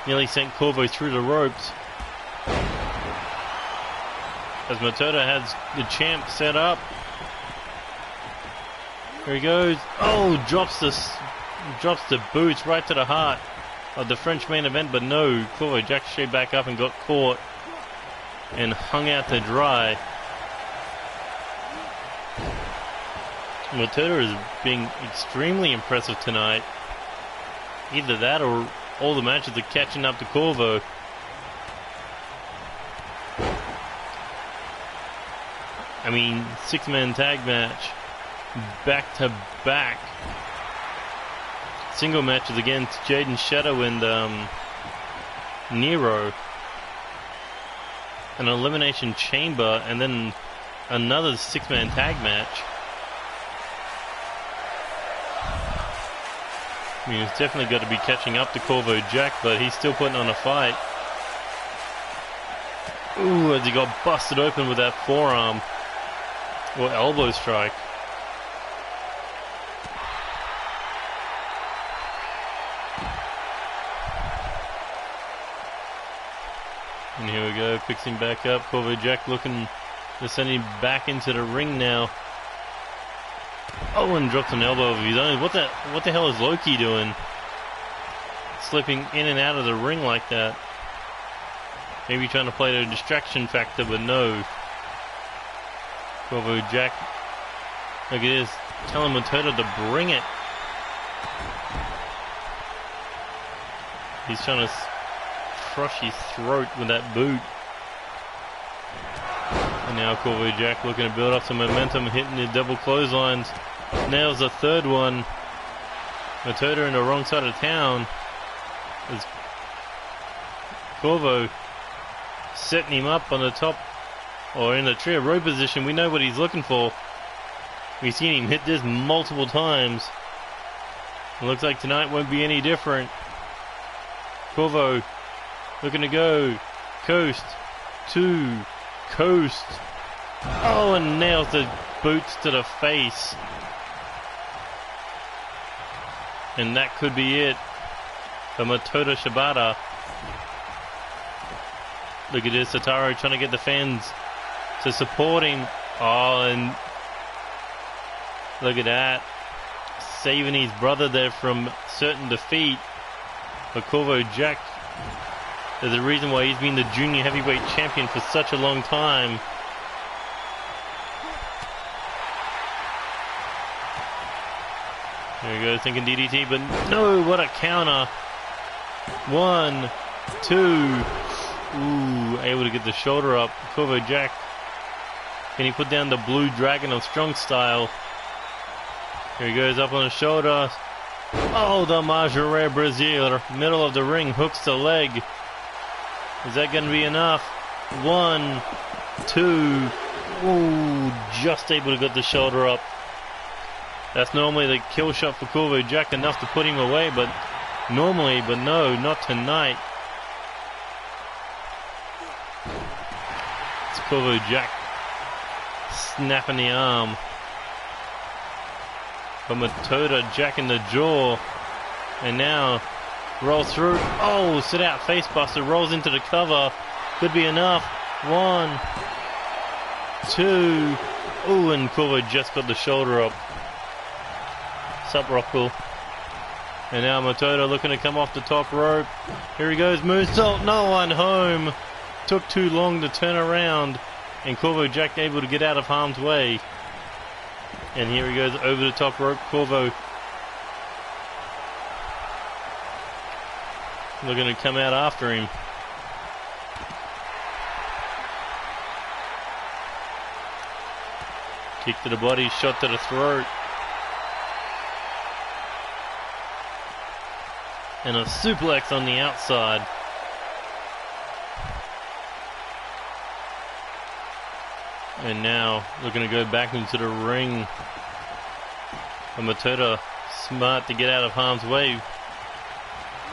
Nearly sent Corvo through the ropes. As Matoda has the champ set up. Here he goes. Oh, drops the boots right to the heart of the French main event, but no. Corvo Jack straight back up and got caught and hung out to dry. Matoda is being extremely impressive tonight. Either that or all the matches are catching up to Corvo. I mean, 6-man tag match, back to back. Single matches against Jaden Shadow and Nero. An elimination chamber and then another 6-man tag match. I mean, he's definitely got to be catching up to Corvo Jack, but he's still putting on a fight. Ooh, as he got busted open with that forearm. Or elbow strike. And here we go, picks him back up. Corvo Jack looking to send him back into the ring now. Oh, and drops an elbow of his own. What the hell is Loki doing? Slipping in and out of the ring like that. Maybe trying to play the distraction factor, but no. Corvo Jack, look at this, telling Matoda to bring it. He's trying to crush his throat with that boot. And now Corvo Jack looking to build up some momentum, hitting the double clotheslines. Nails the third one. Matoda in the wrong side of town. As Corvo setting him up on the top or in the trio row position. We know what he's looking for. We've seen him hit this multiple times. It looks like tonight won't be any different. Corvo looking to go coast to coast. Oh, and nails the boots to the face. And that could be it for Matoda Shibata. Look at this, Satoru trying to get the fans to support him. Oh, and Look at that. Saving his brother there from certain defeat. But Corvo Jack, there's a reason why he's been the junior heavyweight champion for such a long time. There he goes, thinking DDT, but no, what a counter. 1, 2. Ooh, able to get the shoulder up. Corvo Jack. Can he put down the Blue Dragon of Strong Style? Here he goes, up on his shoulder. Oh, the Majoré Brazil. Middle of the ring, hooks the leg. Is that going to be enough? 1, 2. Ooh, just able to get the shoulder up. That's normally the kill shot for Corvo Jack, enough to put him away, but normally, but no, not tonight. It's Corvo Jack snapping the arm. But Matoda Jack in the jaw. And now rolls through. Oh, sit out facebuster, rolls into the cover. Could be enough. 1, 2. Oh, and Corvo just got the shoulder up. Up Rockwell. And now Matoda looking to come off the top rope. Here he goes, moonsault, no one home. Took too long to turn around, and Corvo Jack able to get out of harm's way. And here he goes over the top rope. Corvo looking to come out after him. Kick to the body, shot to the throat. And a suplex on the outside. And now looking to go back into the ring. And Matoda smart to get out of harm's way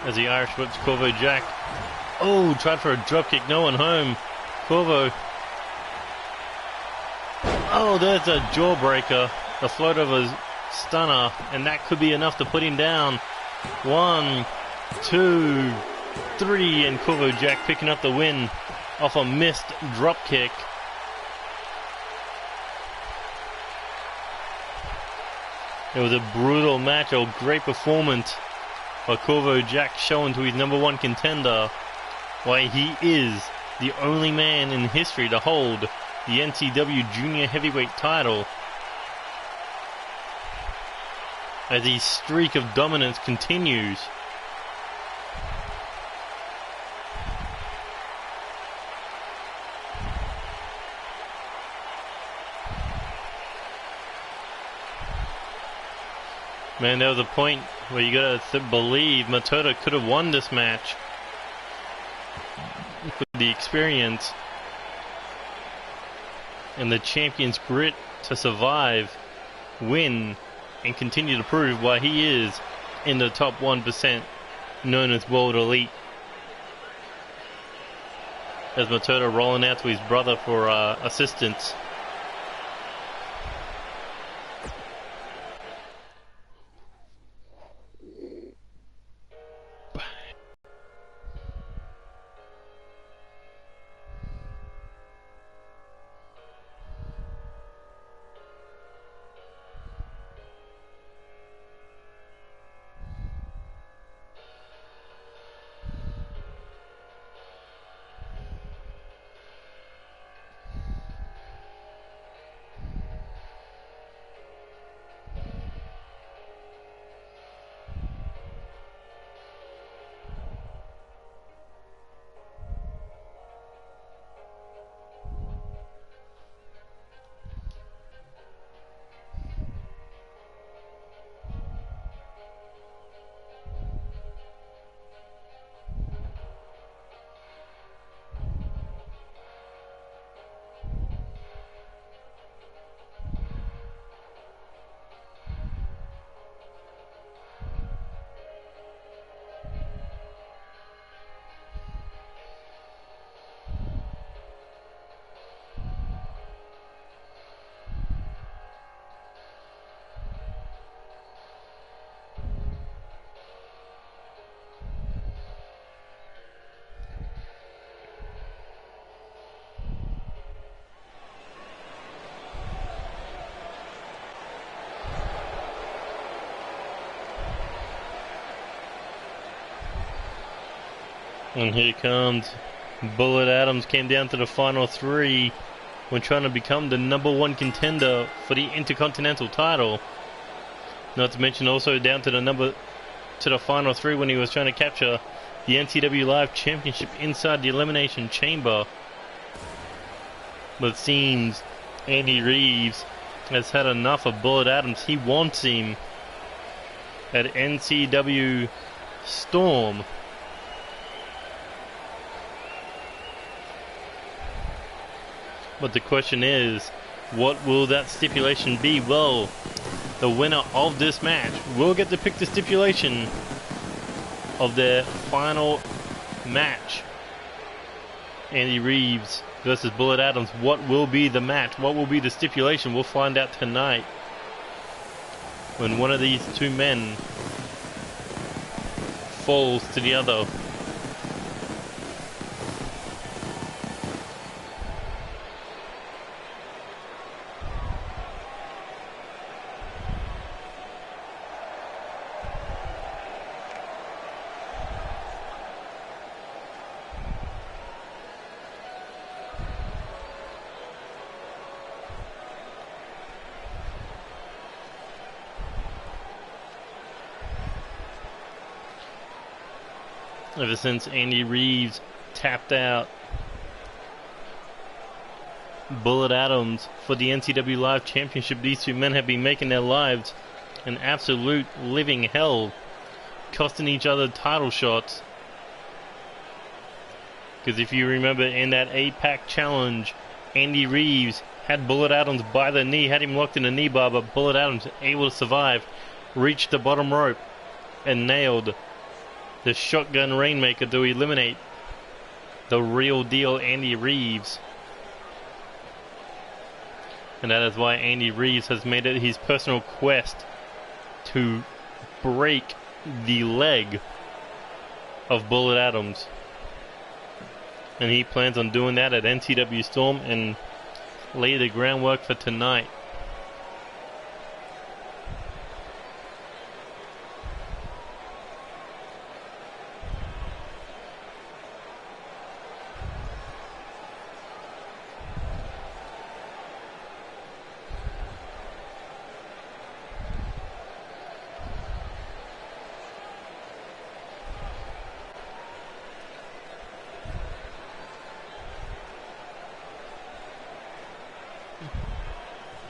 as the Irish whips Corvo Jack. Oh, tried for a dropkick, no one home. Corvo. Oh, there's a jawbreaker. The float of a stunner, and that could be enough to put him down. 1, 2, 3, and Corvo Jack picking up the win off a missed drop kick. It was a brutal match, a great performance by Corvo Jack, showing to his #1 contender why he is the only man in history to hold the NCW Junior Heavyweight title, as his streak of dominance continues. Man, there was a point where you gotta believe Matoda could have won this match with the experience and the champion's grit to survive, win, and continue to prove why he is in the top 1%, known as World Elite. As Matoda rolling out to his brother for assistance. And here comes Bullet Adams. Came down to the final three when trying to become the #1 contender for the Intercontinental title. Not to mention also down to the final three when he was trying to capture the NCW Live Championship inside the Elimination Chamber. But it seems Andy Reeves has had enough of Bullet Adams. He wants him at NCW Storm. But the question is, what will that stipulation be? Well, the winner of this match will get to pick the stipulation of their final match. Andy Reeves versus Bullet Adams. What will be the match? What will be the stipulation? We'll find out tonight when one of these two men falls to the other. Ever since Andy Reeves tapped out Bullet Adams for the NCW Live Championship, these two men have been making their lives an absolute living hell, costing each other title shots. Because if you remember in that 8-pack challenge, Andy Reeves had Bullet Adams by the knee, had him locked in a knee bar, but Bullet Adams able to survive, reached the bottom rope, and nailed the shotgun rainmaker to eliminate the real deal Andy Reeves. And that is why Andy Reeves has made it his personal quest to break the leg of Bullet Adams. And he plans on doing that at NCW Storm and lay the groundwork for tonight.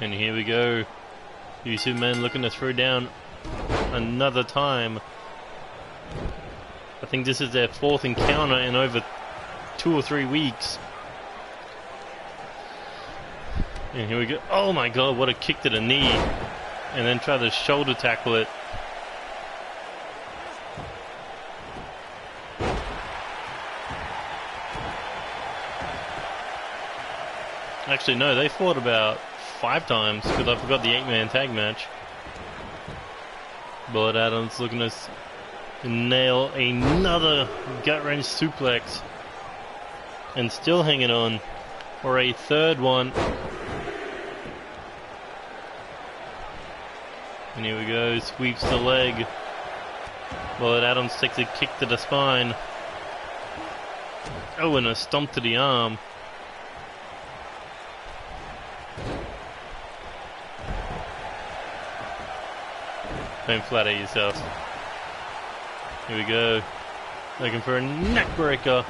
And here we go. These two men looking to throw down another time. I think this is their 4th encounter in over 2 or 3 weeks. And here we go. Oh my god, what a kick to the knee. And then try to shoulder tackle it. Actually, no, they fought about 5 times, because I forgot the 8-man tag match. Bullet Adams looking to nail another gut-wrench suplex. And still hanging on for a 3rd one. And here we go, sweeps the leg. Bullet Adams takes a kick to the spine. Oh, and a stomp to the arm. Don't flatter yourself. Here we go. Looking for a neck breaker.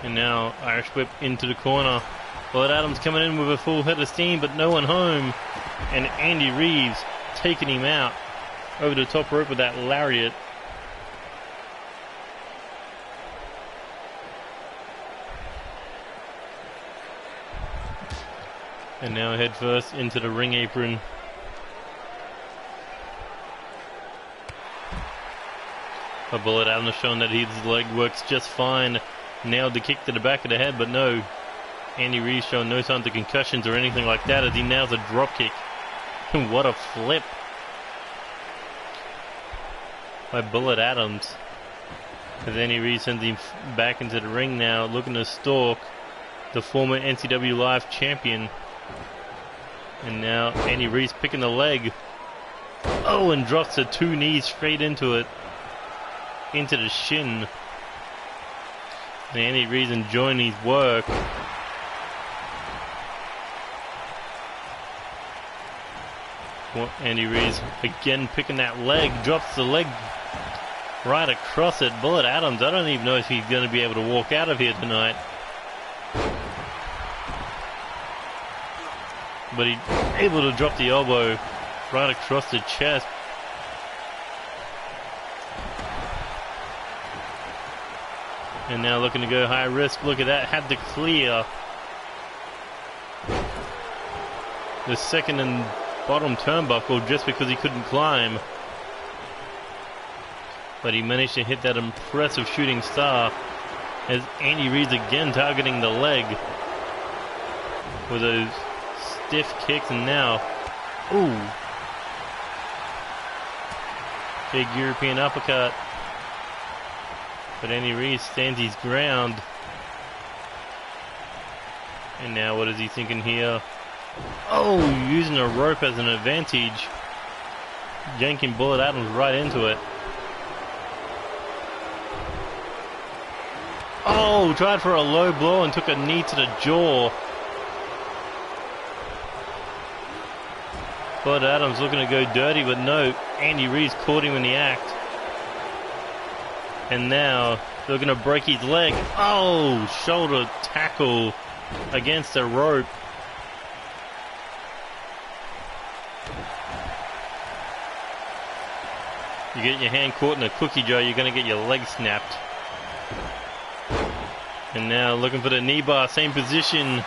And now Irish whip into the corner. Bullet Adams coming in with a full head of steam, but no one home. And Andy Reeves taking him out over the top rope with that lariat. And now head first into the ring apron. But Bullet Adams showing that his leg works just fine. Nailed the kick to the back of the head, but no. Andy Reeves showing no signs of concussions or anything like that as he nails a drop kick. What a flip by Bullet Adams. As Andy Reeves sends him back into the ring now, looking to stalk the former NCW Live champion. And now Andy Reeves picking the leg Oh, and drops the 2 knees straight into it. Into the shin. And Andy Reid's enjoying his work. Well, Andy Reid's again picking that leg. Drops the leg right across it. Bullet Adams, I don't even know if he's going to be able to walk out of here tonight. But he's able to drop the elbow right across the chest. And now looking to go high risk. Look at that. Had to clear the second and bottom turnbuckle just because he couldn't climb. But he managed to hit that impressive shooting star as Andy Reid's again targeting the leg with those stiff kicks. And now, ooh, big European uppercut. But Andy Reid stands his ground. And now what is he thinking here? Oh, using a rope as an advantage. Yanking Bullet Adams right into it. Oh, tried for a low blow and took a knee to the jaw. Bullet Adams looking to go dirty, but no. Andy Reid's caught him in the act. And now they're going to break his leg. Oh, shoulder tackle against the rope. You get your hand caught in a cookie jar, you're going to get your leg snapped. And now looking for the knee bar, same position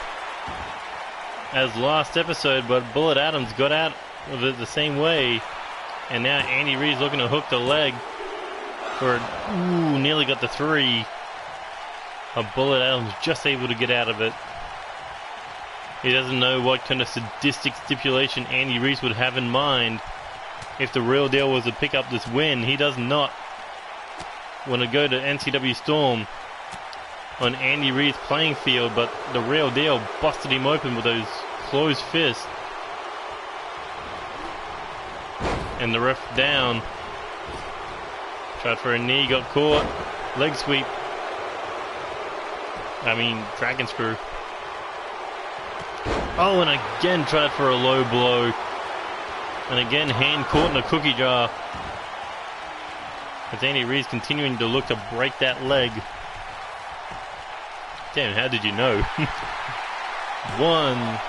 as last episode, but Bullet Adams got out of it the same way. And now Andy Reid's looking to hook the leg. Ooh, nearly got the 3. A Bullet Adams just able to get out of it. He doesn't know what kind of sadistic stipulation Andy Reid would have in mind if the real deal was to pick up this win. He does not want to go to NCW Storm on Andy Reid's playing field, but the real deal busted him open with those closed fists. And the ref down. Tried for a knee, got caught. Leg sweep. Dragon screw. Oh, and again tried for a low blow. And again, hand caught in a cookie jar. As Andy Reid's continuing to look to break that leg. Damn, how did you know? 1,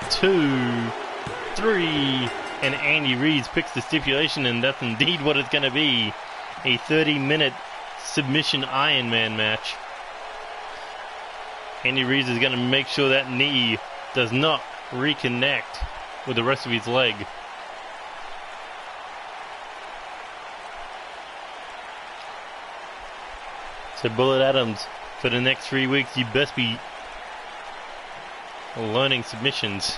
2, 3. And Andy Reid picks the stipulation, and that's indeed what it's going to be. A 30-minute submission Iron Man match. Andy Reid is going to make sure that knee does not reconnect with the rest of his leg. So Bullet Adams, for the next 3 weeks, you best be learning submissions.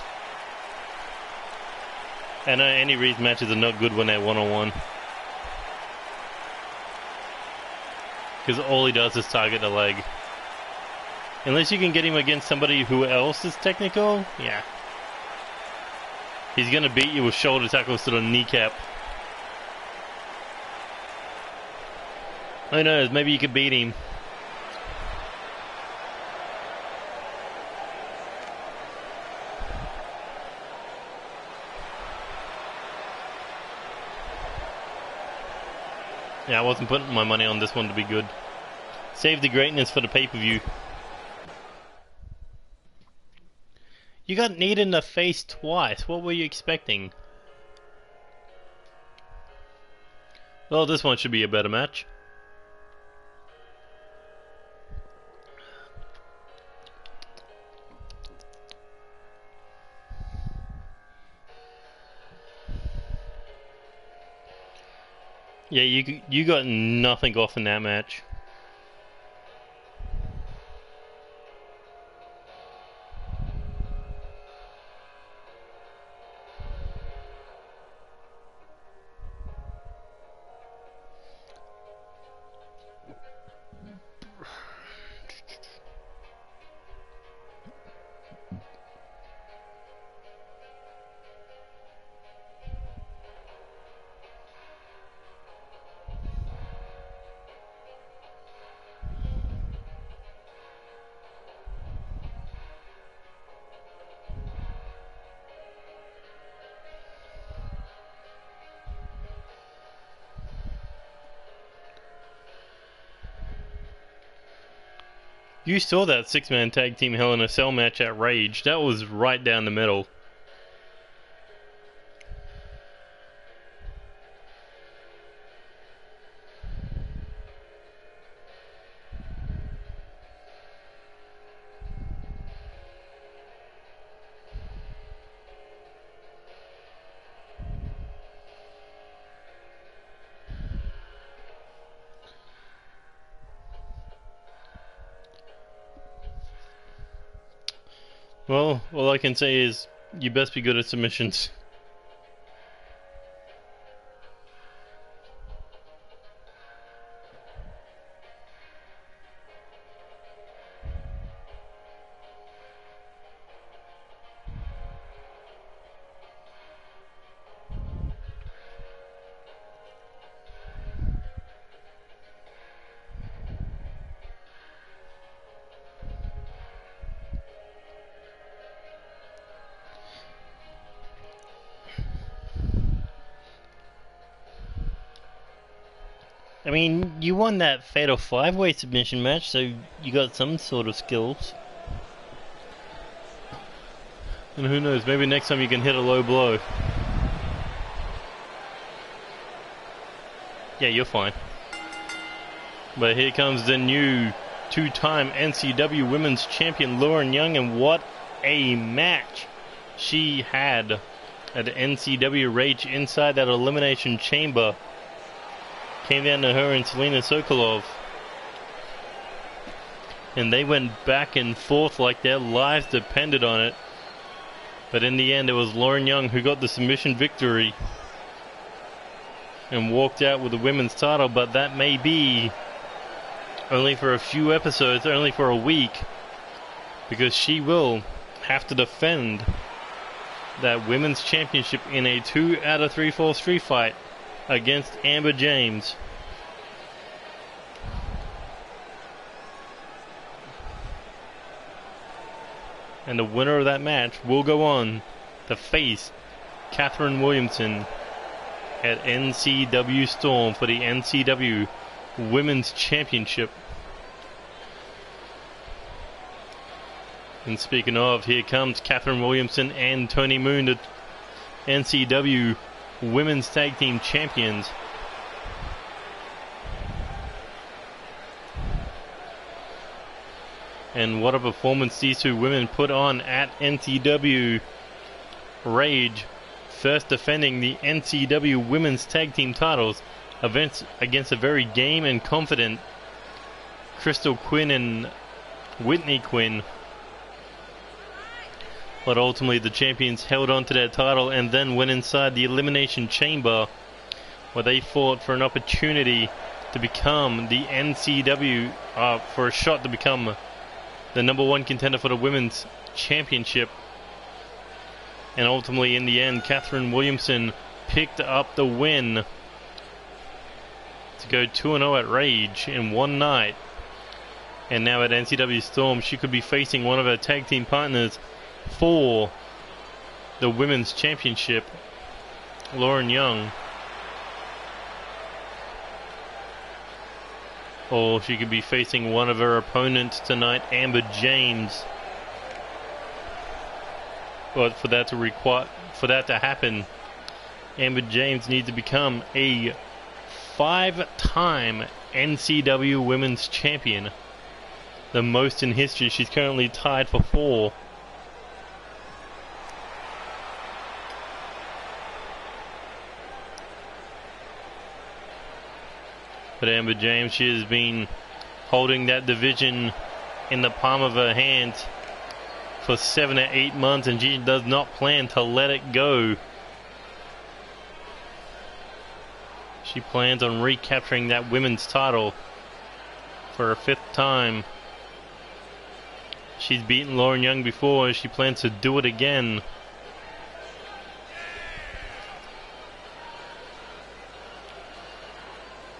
I know Andy Reid's matches are not good when they're one-on-one. Because all he does is target the leg. Unless you can get him against somebody who else is technical, yeah. He's going to beat you with shoulder tackles to the kneecap. Who knows, maybe you could beat him. Yeah, I wasn't putting my money on this one to be good. Save the greatness for the pay-per-view. You got kneed in the face twice. What were you expecting? Well, this one should be a better match. Yeah, you got nothing off in that match. You saw that 6-man tag team Hell in a Cell match at Rage. That was right down the middle. Well, all I can say is you best be good at submissions. I mean, you won that Fatal 5-way submission match, so you got some sort of skills. And who knows, maybe next time you can hit a low blow. Yeah, you're fine. But here comes the new 2-time NCW Women's Champion Lauren Young, and what a match she had at NCW Rage inside that Elimination Chamber. Came down to her and Selena Sokolov, and they went back and forth like their lives depended on it. But in the end, it was Lauren Young who got the submission victory and walked out with the women's title. But that may be only for a few episodes, only for a week, because she will have to defend that women's championship in a 2 out of 3 fall street fight against Amber James. And the winner of that match will go on to face Catherine Williamson at NCW Storm for the NCW Women's Championship. And speaking of, here comes Catherine Williamson and Tony Moon, the NCW Women's Tag Team Champions. And what a performance these two women put on at NCW Rage, first defending the NCW Women's Tag Team titles against a very game and confident Crystal Quinn and Whitney Quinn. But ultimately the champions held on to their title and then went inside the Elimination Chamber, where they fought for an opportunity to become the NCW, for a shot to become the #1 contender for the Women's Championship. And ultimately in the end, Catherine Williamson picked up the win to go 2-0 at Rage in one night. And now at NCW Storm, she could be facing one of her tag team partners for the Women's Championship, Lauren Young. Or she could be facing one of her opponents tonight, Amber James. But for that to happen, Amber James needs to become a 5-time NCW Women's Champion, the most in history. She's currently tied for 4. But Amber James, she has been holding that division in the palm of her hand for 7 to 8 months, and she does not plan to let it go. She plans on recapturing that women's title for a 5th time. She's beaten Lauren Young before, and she plans to do it again.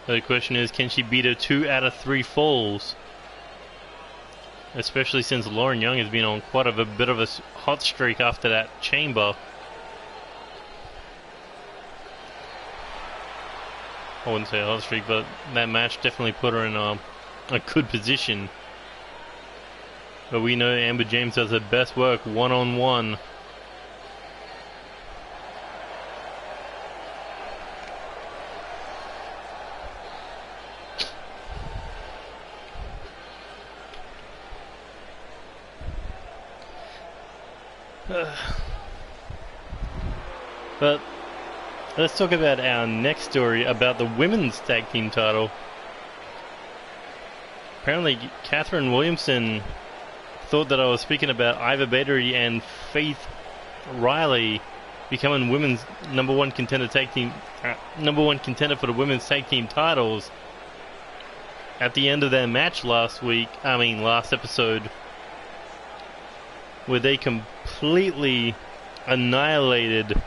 The question is, can she beat her 2 out of 3 falls? Especially since Lauren Young has been on quite a bit of a hot streak after that chamber. I wouldn't say a hot streak, but that match definitely put her in a good position. But we know Amber James does her best work one-on-one. But let's talk about our next story about the women's tag team title. Apparently, Catherine Williamson thought that I was speaking about Iva Battery and Faith Riley becoming women's number one contender for the women's tag team titles at the end of their match last episode, where they completely annihilated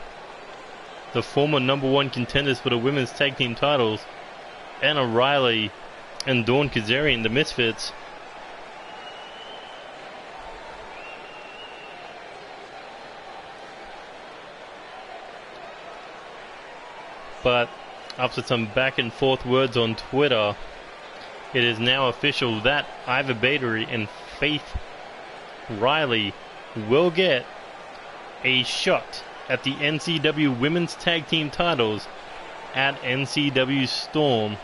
the former number one contenders for the women's tag team titles, Anna Riley and Dawn Kazarian, the Misfits. But after some back and forth words on Twitter, it is now official that Iva Battery and Faith Riley will get a shot at the NCW Women's Tag Team titles at NCW Storm.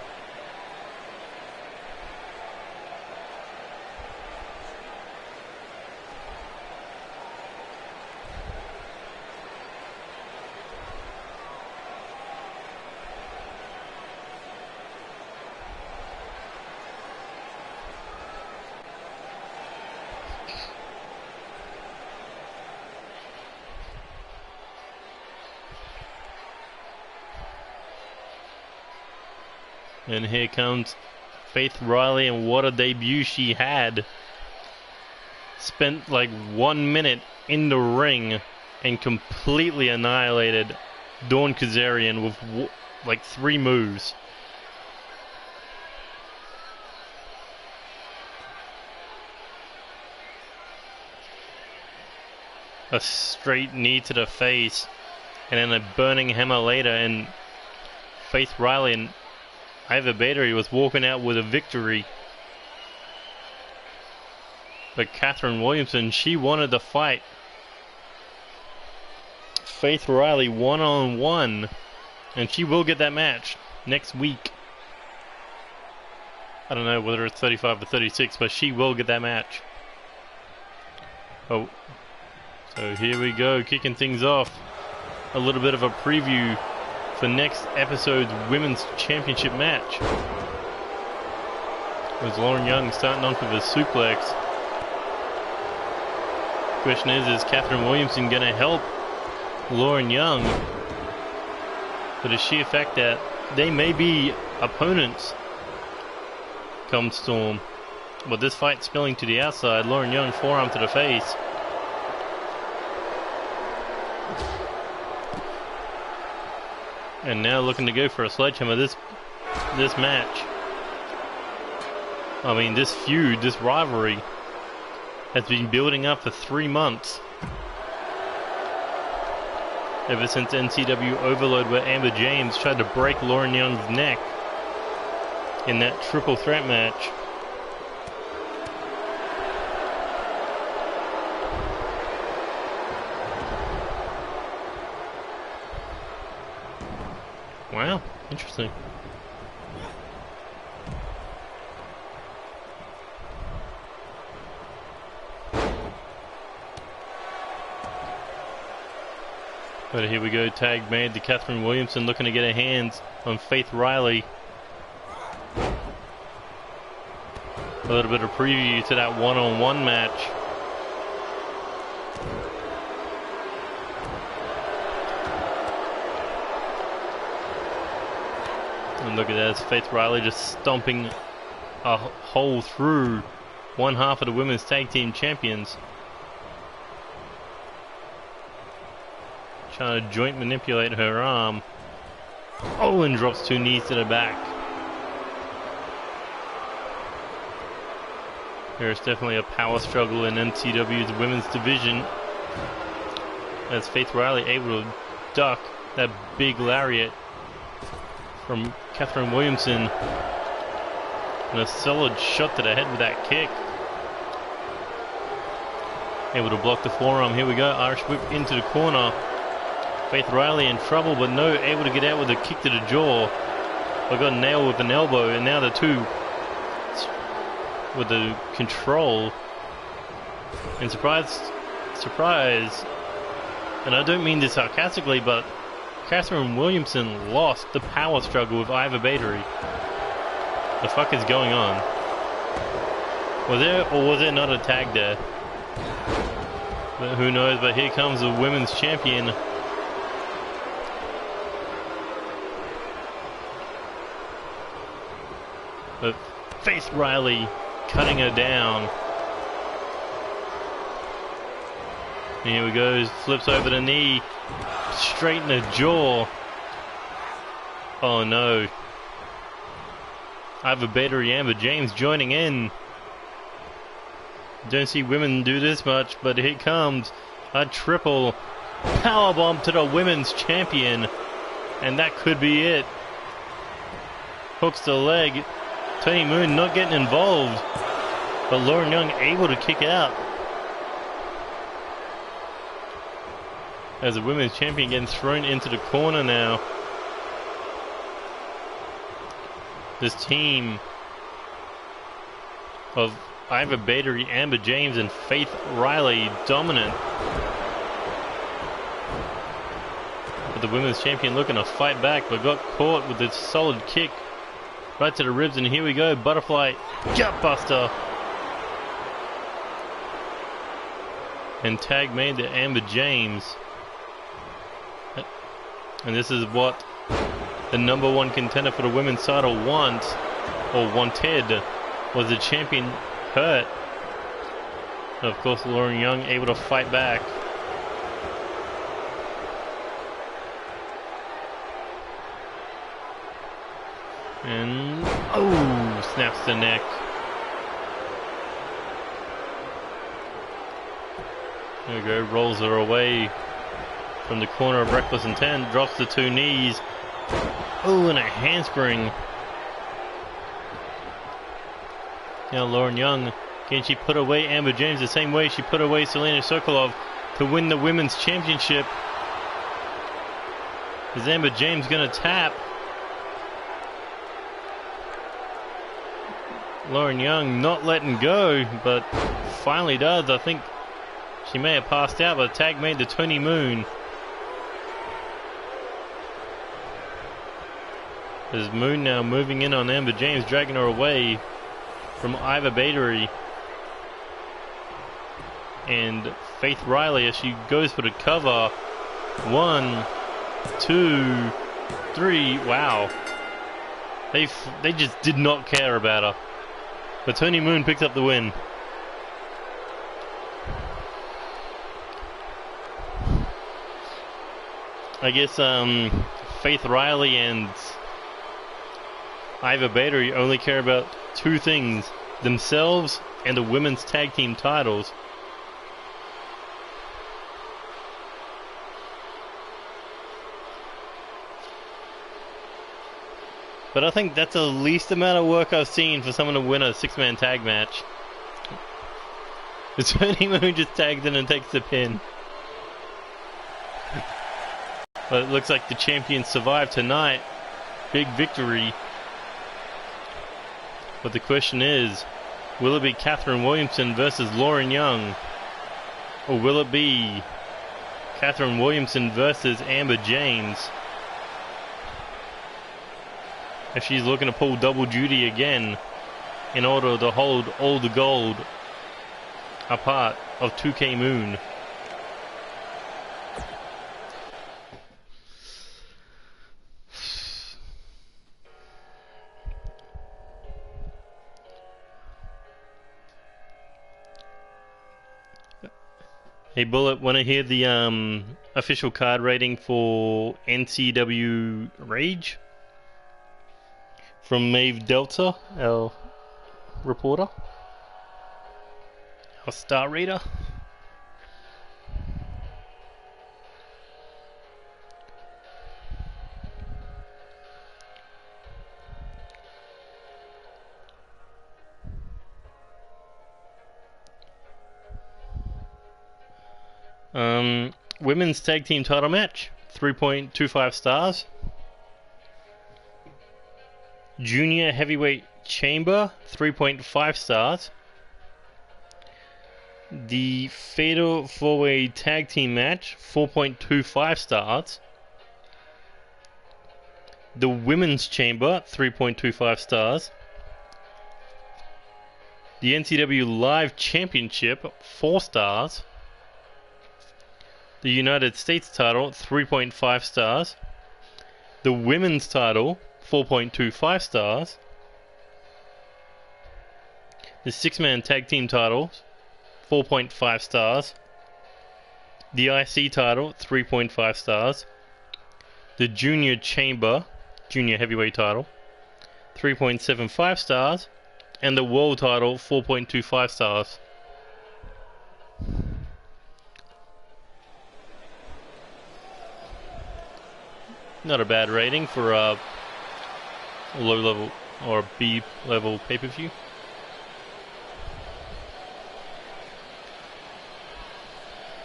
And here comes Faith Riley, and what a debut she had. Spent like 1 minute in the ring and completely annihilated Dawn Kazarian with like 3 moves. A straight knee to the face, and then a burning hammer later, and Faith Riley and Iva Battery was walking out with a victory. But Catherine Williamson, she wanted to fight Faith Riley one-on-one, and she will get that match next week. I don't know whether it's 35 or 36, but she will get that match. Oh, so here we go, kicking things off. A little bit of a preview for next episode's Women's Championship match. With Lauren Young starting off with a suplex. Question is Catherine Williamson going to help Lauren Young? For the sheer fact that they may be opponents come Storm. But this fight spilling to the outside, Lauren Young forearm to the face. And now looking to go for a sledgehammer this match. I mean, this feud, this rivalry has been building up for 3 months. Ever since NCW Overload, where Amber James tried to break Lauren Young's neck in that triple threat match. Wow, interesting. But here we go, tag made to Catherine Williamson, looking to get her hands on Faith Riley. A little bit of preview to that one-on-one match. And look at that, it's Faith Riley just stomping a hole through one half of the women's tag team champions. Trying to joint manipulate her arm. Oh, and drops 2 knees to the back. There's definitely a power struggle in NCW's women's division, as Faith Riley able to duck that big lariat from Catherine Williamson, and a solid shot to the head with that kick. Able to block the forearm. Here we go. Irish whip into the corner. Faith Riley in trouble, but no, able to get out with a kick to the jaw. I got nailed with an elbow, and now the two with the control. And surprise, and I don't mean this sarcastically, but Catherine Williamson lost the power struggle with Iva Battery. The fuck is going on? Was there or was there not a tag there? But who knows, but here comes the women's champion. But Faith Riley cutting her down. And here we go, flips over the knee, straight in the jaw. Oh no. Iva Battery, Amber James joining in. Don't see women do this much, but here comes a triple powerbomb to the women's champion. And that could be it. Hooks the leg. Tony Moon not getting involved, but Lauren Young able to kick out. As the women's champion getting thrown into the corner now. This team of Iva Battery, Amber James, and Faith Riley dominant. But the women's champion looking to fight back, but got caught with this solid kick right to the ribs, and here we go, butterfly gut buster. And tag made to Amber James. And this is what the #1 contender for the women's title wanted, was the champion hurt. And of course, Lauren Young able to fight back. And oh, snaps the neck. There we go, rolls her away from the corner of Reckless Intent, drops the two knees. Oh, and a handspring. Now Lauren Young, can she put away Amber James the same way she put away Selena Sokolov to win the women's championship? Is Amber James gonna tap? Lauren Young not letting go, but finally does. I think she may have passed out, but tag made to Tony Moon. There's Moon now moving in on Amber James, dragging her away from Iva Battery. And Faith Riley as she goes for the cover. 1, 2, 3. Wow. They just did not care about her. But Tony Moon picks up the win. I guess Faith Riley and Iva Battery only care about two things: themselves and the women's tag team titles. But I think that's the least amount of work I've seen for someone to win a 6-man tag match. Tony Moon just tags in and takes the pin. But it looks like the champions survived tonight. Big victory. But the question is, will it be Catherine Williamson versus Lauren Young? Or will it be Catherine Williamson versus Amber James? If she's looking to pull double duty again in order to hold all the gold a part of 2K Moon. Hey Bullet, want to hear the official card rating for NCW Rage? From Maeve Delta, our reporter, our star reader. Women's tag team title match, 3.25 stars. Junior heavyweight chamber, 3.5 stars. The fatal 4-way tag team match, 4.25 stars. The women's chamber, 3.25 stars. The NCW Live Championship, 4 stars. The United States title, 3.5 stars. The women's title, 4.25 stars. The 6-man tag team titles, 4.5 stars. The IC title, 3.5 stars. The junior chamber, junior heavyweight title, 3.75 stars. And the world title, 4.25 stars. Not a bad rating for a low level or B level pay-per-view.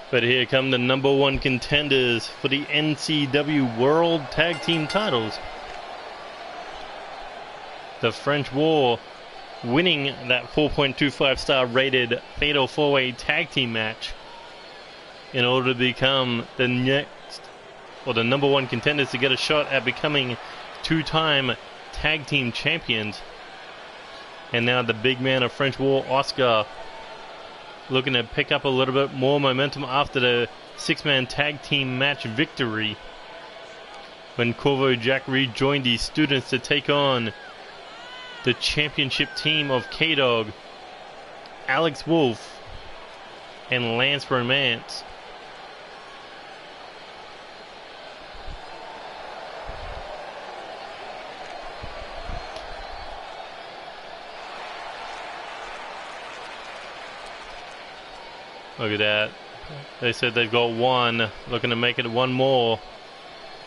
But here come the number 1 contenders for the NCW World Tag Team titles. The French War winning that 4.25 star rated fatal 4-way tag team match in order to become the next, or the number 1 contenders to get a shot at becoming 2-time tag team champions. And now the big man of French War, Oscar, looking to pick up a little bit more momentum after the 6-man tag team match victory when Corvo Jack rejoined these students to take on the championship team of K-Dog, Alex Wolf, and Lance Romance. Look at that. They said they've got 1, looking to make it 1 more,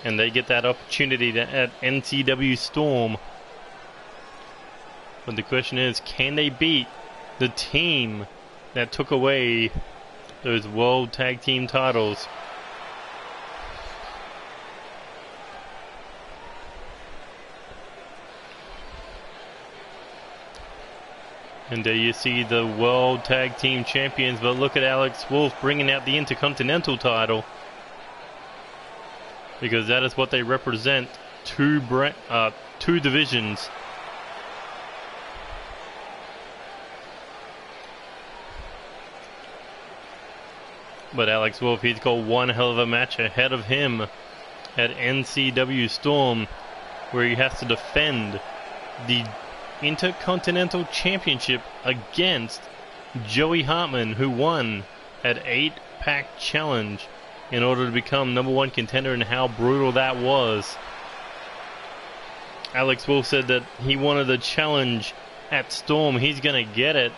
and they get that opportunity at NCW Storm. But the question is, can they beat the team that took away those World Tag Team titles? And there you see the World Tag Team Champions, but look at Alex Wolf bringing out the Intercontinental title, because that is what they represent, 2 divisions. But Alex Wolf, he's got 1 hell of a match ahead of him at NCW Storm, where he has to defend the Intercontinental Championship against Joey Hartman, who won at 8-Pack Challenge in order to become number 1 contender, and how brutal that was. Alex Wolf said that he wanted the challenge at Storm. He's going to get it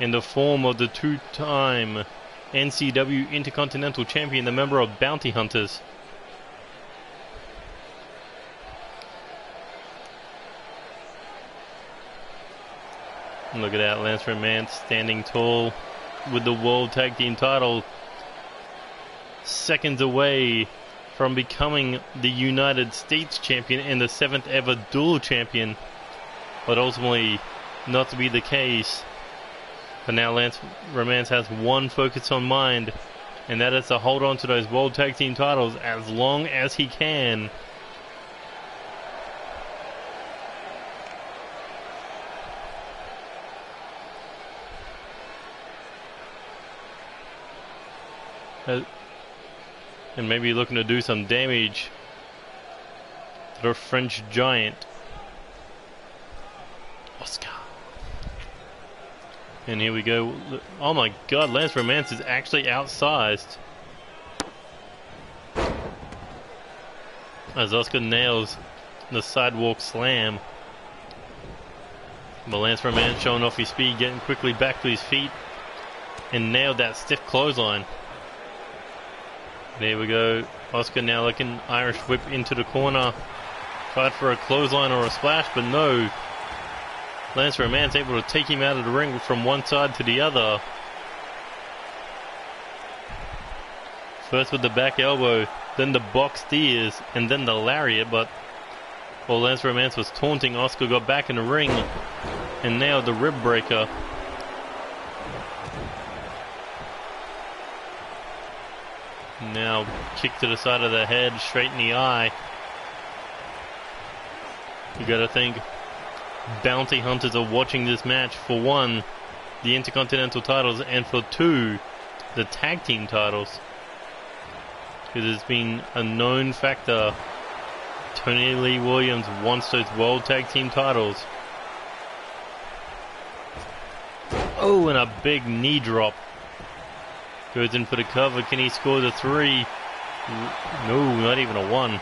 in the form of the 2-time NCW Intercontinental Champion, the member of Bounty Hunters. Look at that, Lance Romance standing tall with the World Tag Team title, seconds away from becoming the United States Champion and the 7th ever dual champion, but ultimately not to be the case. But now Lance Romance has 1 focus on mind, and that is to hold on to those World Tag Team titles as long as he can. And maybe looking to do some damage to the French Giant, Oscar. And here we go. Oh my god, Lance Romance is actually outsized, as Oscar nails the sidewalk slam. But Lance Romance showing off his speed, getting quickly back to his feet, and nailed that stiff clothesline. There we go. Oscar now looking Irish whip into the corner. Tried for a clothesline or a splash, but no. Lance Romance able to take him out of the ring from one side to the other. First with the back elbow, then the box steers, and then the lariat, but while Lance Romance was taunting, Oscar got back in the ring and nailed the rib breaker. Now kick to the side of the head, straight in the eye. You gotta think bounty hunters are watching this match for one, the Intercontinental titles, and for two, the tag team titles. Because it's been a known factor. Tony Lee Williams wants those World Tag Team titles. Oh, and a big knee drop. Goes in for the cover. Can he score the 3? No, not even a 1.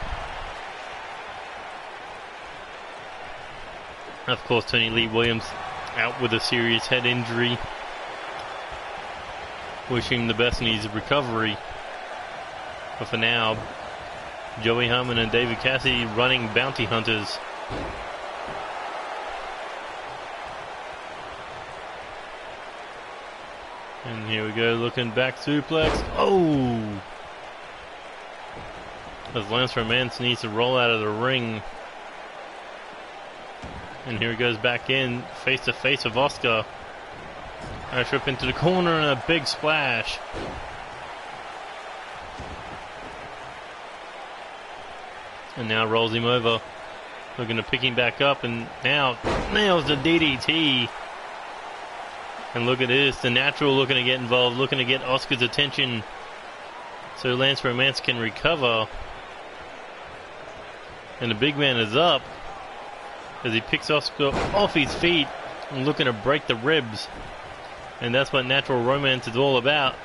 Of course, Tony Lee Williams out with a serious head injury. Wishing him the best in his recovery. But for now, Joey Harmon and David Cassidy running bounty hunters. And here we go, looking back suplex. Oh! As Lance Romance needs to roll out of the ring. And here he goes back in, face to face with Oscar. Usher up into the corner and a big splash. And now rolls him over. Looking to pick him back up, and now nails the DDT. And look at this, the Natural looking to get involved, looking to get Oscar's attention so Lance Romance can recover. And the big man is up as he picks Oscar off his feet and looking to break the ribs. And that's what Natural Romance is all about.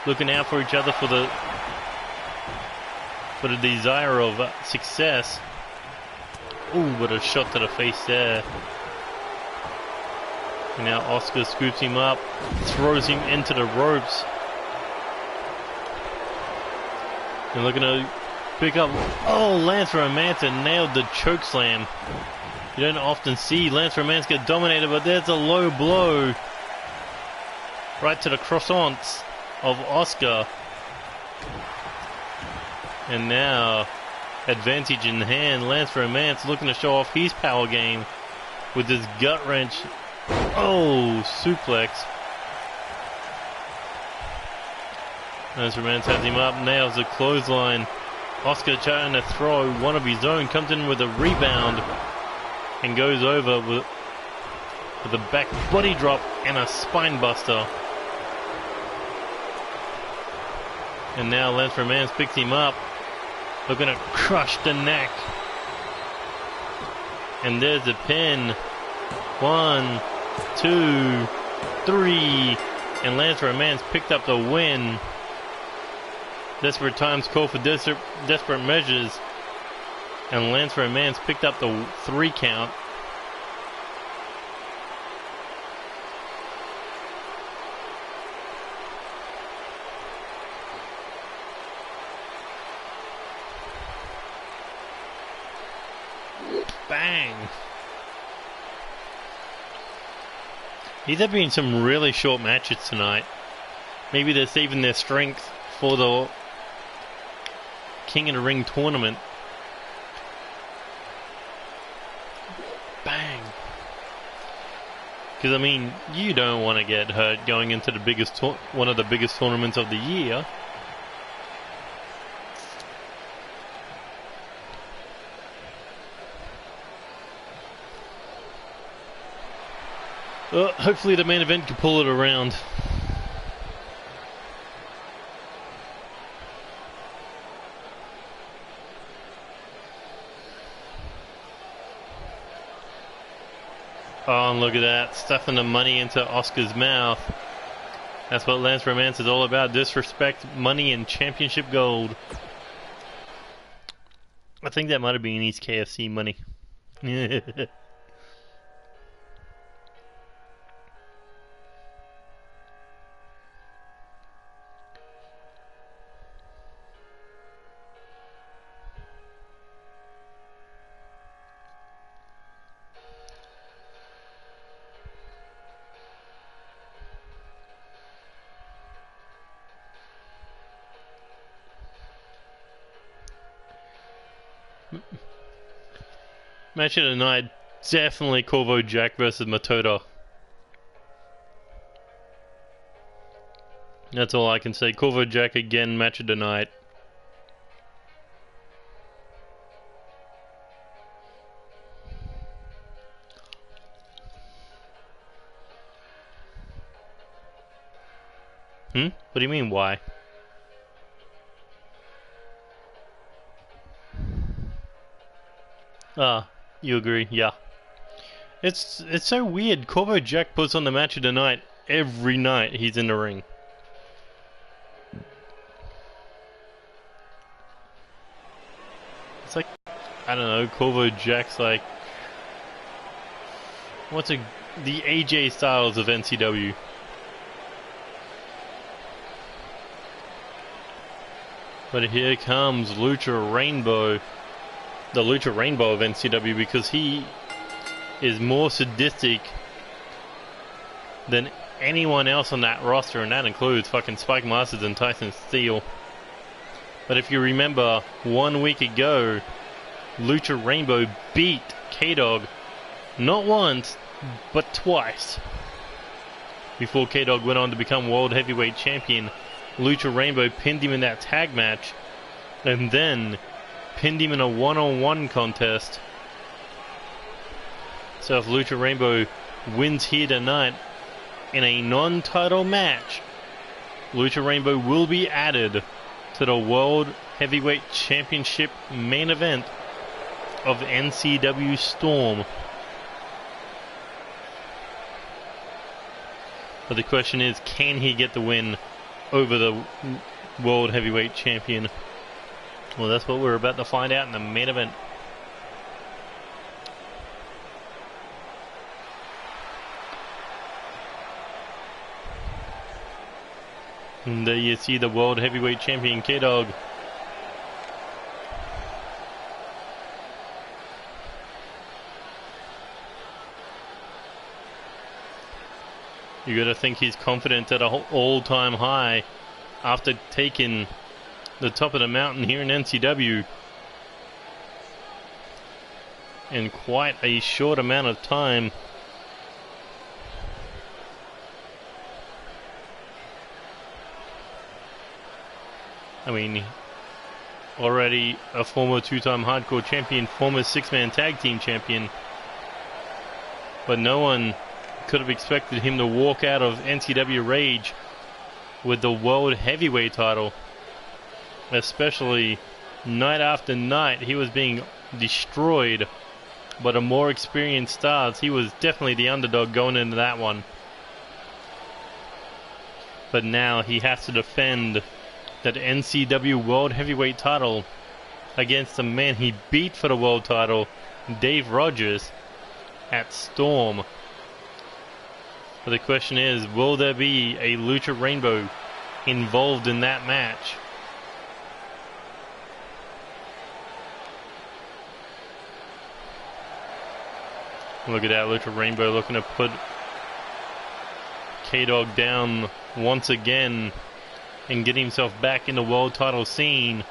Looking out for each other for the desire of success. Ooh, what a shot to the face there. And now Oscar scoops him up, throws him into the ropes. And looking to pick up. Oh, Lance Romance nailed the choke slam. You don't often see Lance Romance get dominated, but there's a low blow. Right to the croissants of Oscar. And now, advantage in hand, Lance Romance looking to show off his power game with this gut wrench. Oh, suplex. Lance Romance has him up, nails the clothesline. Oscar trying to throw one of his own, comes in with a rebound and goes over with a back body drop and a spine buster. And now Lance Romance picks him up, looking to crush the neck. And there's the pin. 1, 2, 3. And Lance Romance picked up the win. Desperate times call for desperate measures. And Lance Romance picked up the 3 count. Bang! These have been some really short matches tonight. Maybe they're saving their strength for the King of the Ring tournament. Bang! Because I mean, you don't want to get hurt going into the biggest one of the biggest tournaments of the year. Hopefully the main event can pull it around. Oh, and look at that, stuffing the money into Oscar's mouth. That's what Lance Romance is all about. Disrespect, money, and championship gold. I think that might have been his KFC money. Match of the night, definitely Corvo Jack versus Matoda. That's all I can say. Corvo Jack again, match of the night. What do you mean, why? You agree, yeah. It's so weird. Corvo Jack puts on the match of the night every night he's in the ring. It's like, I don't know, Corvo Jack's like, the AJ Styles of NCW. But here comes Lucha Rainbow, the Lucha Rainbow of NCW, because he is more sadistic than anyone else on that roster, and that includes fucking Spike Masters and Tyson Steele. But if you remember, 1 week ago, Lucha Rainbow beat K-Dog not once, but twice. Before K-Dog went on to become World Heavyweight Champion, Lucha Rainbow pinned him in that tag match, and then pinned him in a one-on-one contest. So if Lucha Rainbow wins here tonight in a non-title match, Lucha Rainbow will be added to the World Heavyweight Championship main event of NCW Storm. But the question is, can he get the win over the World Heavyweight Champion? Well, that's what we're about to find out in the main event. And there you see the World Heavyweight Champion, K-Dog. You gotta think he's confident at an all-time high after taking the top of the mountain here in NCW in quite a short amount of time. I mean, already a former two-time hardcore champion, former six-man tag team champion, but no one could have expected him to walk out of NCW Rage with the World Heavyweight title. Especially night after night, he was being destroyed by the more experienced stars. He was definitely the underdog going into that one. But now he has to defend that NCW World Heavyweight title against the man he beat for the world title, Dave Rogers, at Storm. But the question is, will there be a Lucha Rainbow involved in that match? Look at that, Lucha Rainbow looking to put K-Dog down once again and get himself back in the world title scene.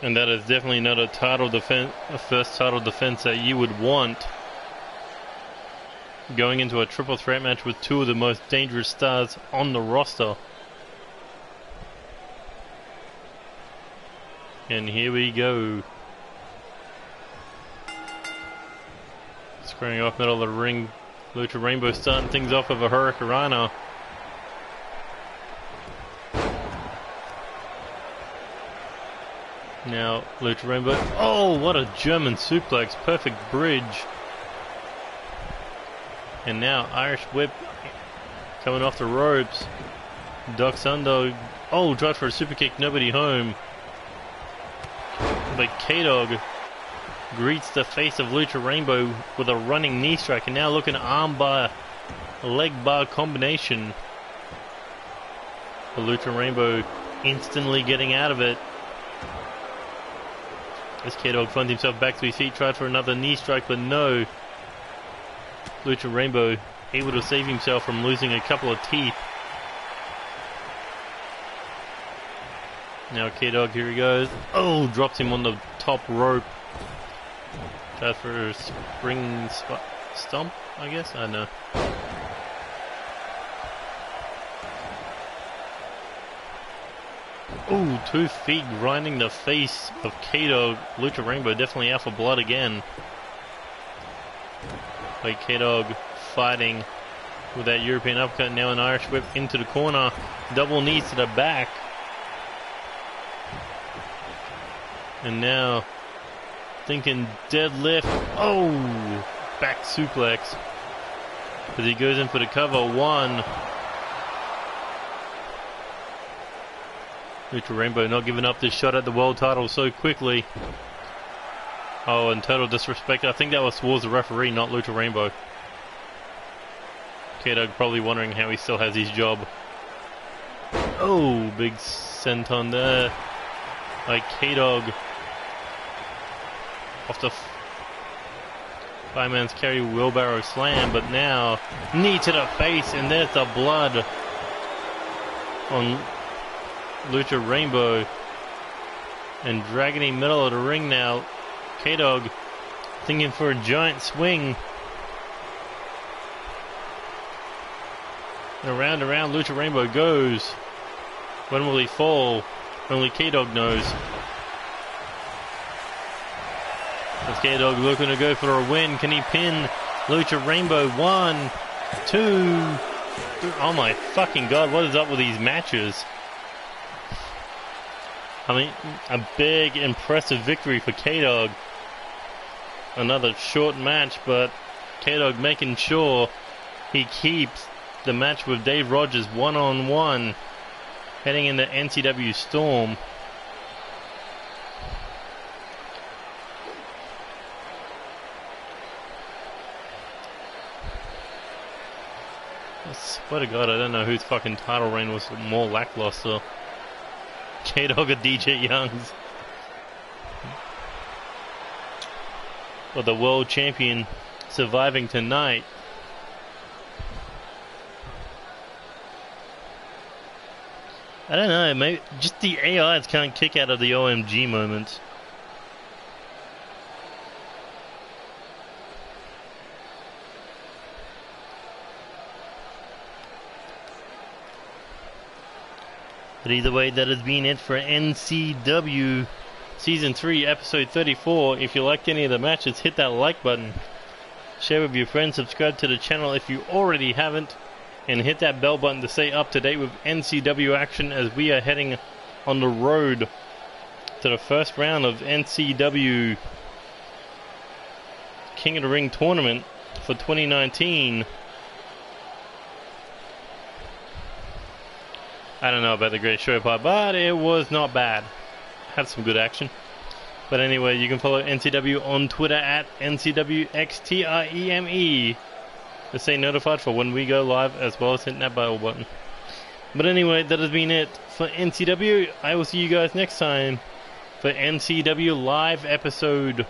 And that is definitely not a title defense, a first title defense that you would want going into a triple threat match with two of the most dangerous stars on the roster. And here we go. Squaring off middle of the ring, Lucha Rainbow starting things off with a Hurricanrana. Now, Lucha Rainbow. Oh, what a German suplex. Perfect bridge. And now, Irish whip coming off the ropes. Duck Sundo. Oh, drive for a super kick. Nobody home. But K-Dog greets the face of Lucha Rainbow with a running knee strike. And now looking arm bar, leg bar combination. The Lucha Rainbow instantly getting out of it. As K-Dog finds himself back to his feet, tried for another knee strike, but no. Lucha Rainbow able to save himself from losing a couple of teeth. Now K-Dog, here he goes. Oh, drops him on the top rope. Tries for a spring stomp, I guess? I don't know. Ooh, 2 feet grinding the face of K-Dog. Lucha Rainbow definitely out for blood again. Like K-Dog fighting with that European uppercut. Now an Irish whip into the corner. Double knees to the back. And now thinking deadlift. Oh, back suplex. As he goes in for the cover. 1. Lucha Rainbow not giving up this shot at the world title so quickly. Oh, and total disrespect. I think that was towards the referee, not Lucha Rainbow. K-Dog probably wondering how he still has his job. Oh, big senton there. Like K-Dog off the fireman's carry wheelbarrow slam, but now knee to the face, and there's the blood on Lucha Rainbow, and dragging him middle of the ring now. K-Dog thinking for a giant swing. And around Lucha Rainbow goes. When will he fall? Only K-Dog knows. As K-Dog looking to go for a win. Can he pin Lucha Rainbow? 1, 2. Oh my fucking god, what is up with these matches? I mean, a big, impressive victory for K-Dog. Another short match, but K-Dog making sure he keeps the match with Dave Rogers one-on-one, heading into NCW Storm. I swear to God, I don't know whose fucking title reign was more lackluster. K-Dog or DJ Young's. Or the world champion surviving tonight. I don't know, maybe just the AIs can't kick out of the OMG moments. But either way, that has been it for NCW Season 3, Episode 34. If you liked any of the matches, hit that like button. Share with your friends, subscribe to the channel if you already haven't, and hit that bell button to stay up to date with NCW action as we are heading on the road to the first round of NCW King of the Ring tournament for 2019. I don't know about the great show part, but it was not bad. Had some good action. But anyway, you can follow NCW on Twitter at NCWXTREME to stay notified for when we go live, as well as hitting that bell button. But anyway, that has been it for NCW. I will see you guys next time for NCW Live Episode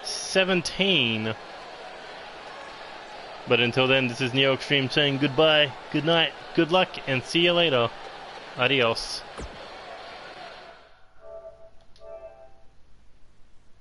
17. But until then, this is Neo Extreme saying goodbye, good night, good luck, and see you later. Adios.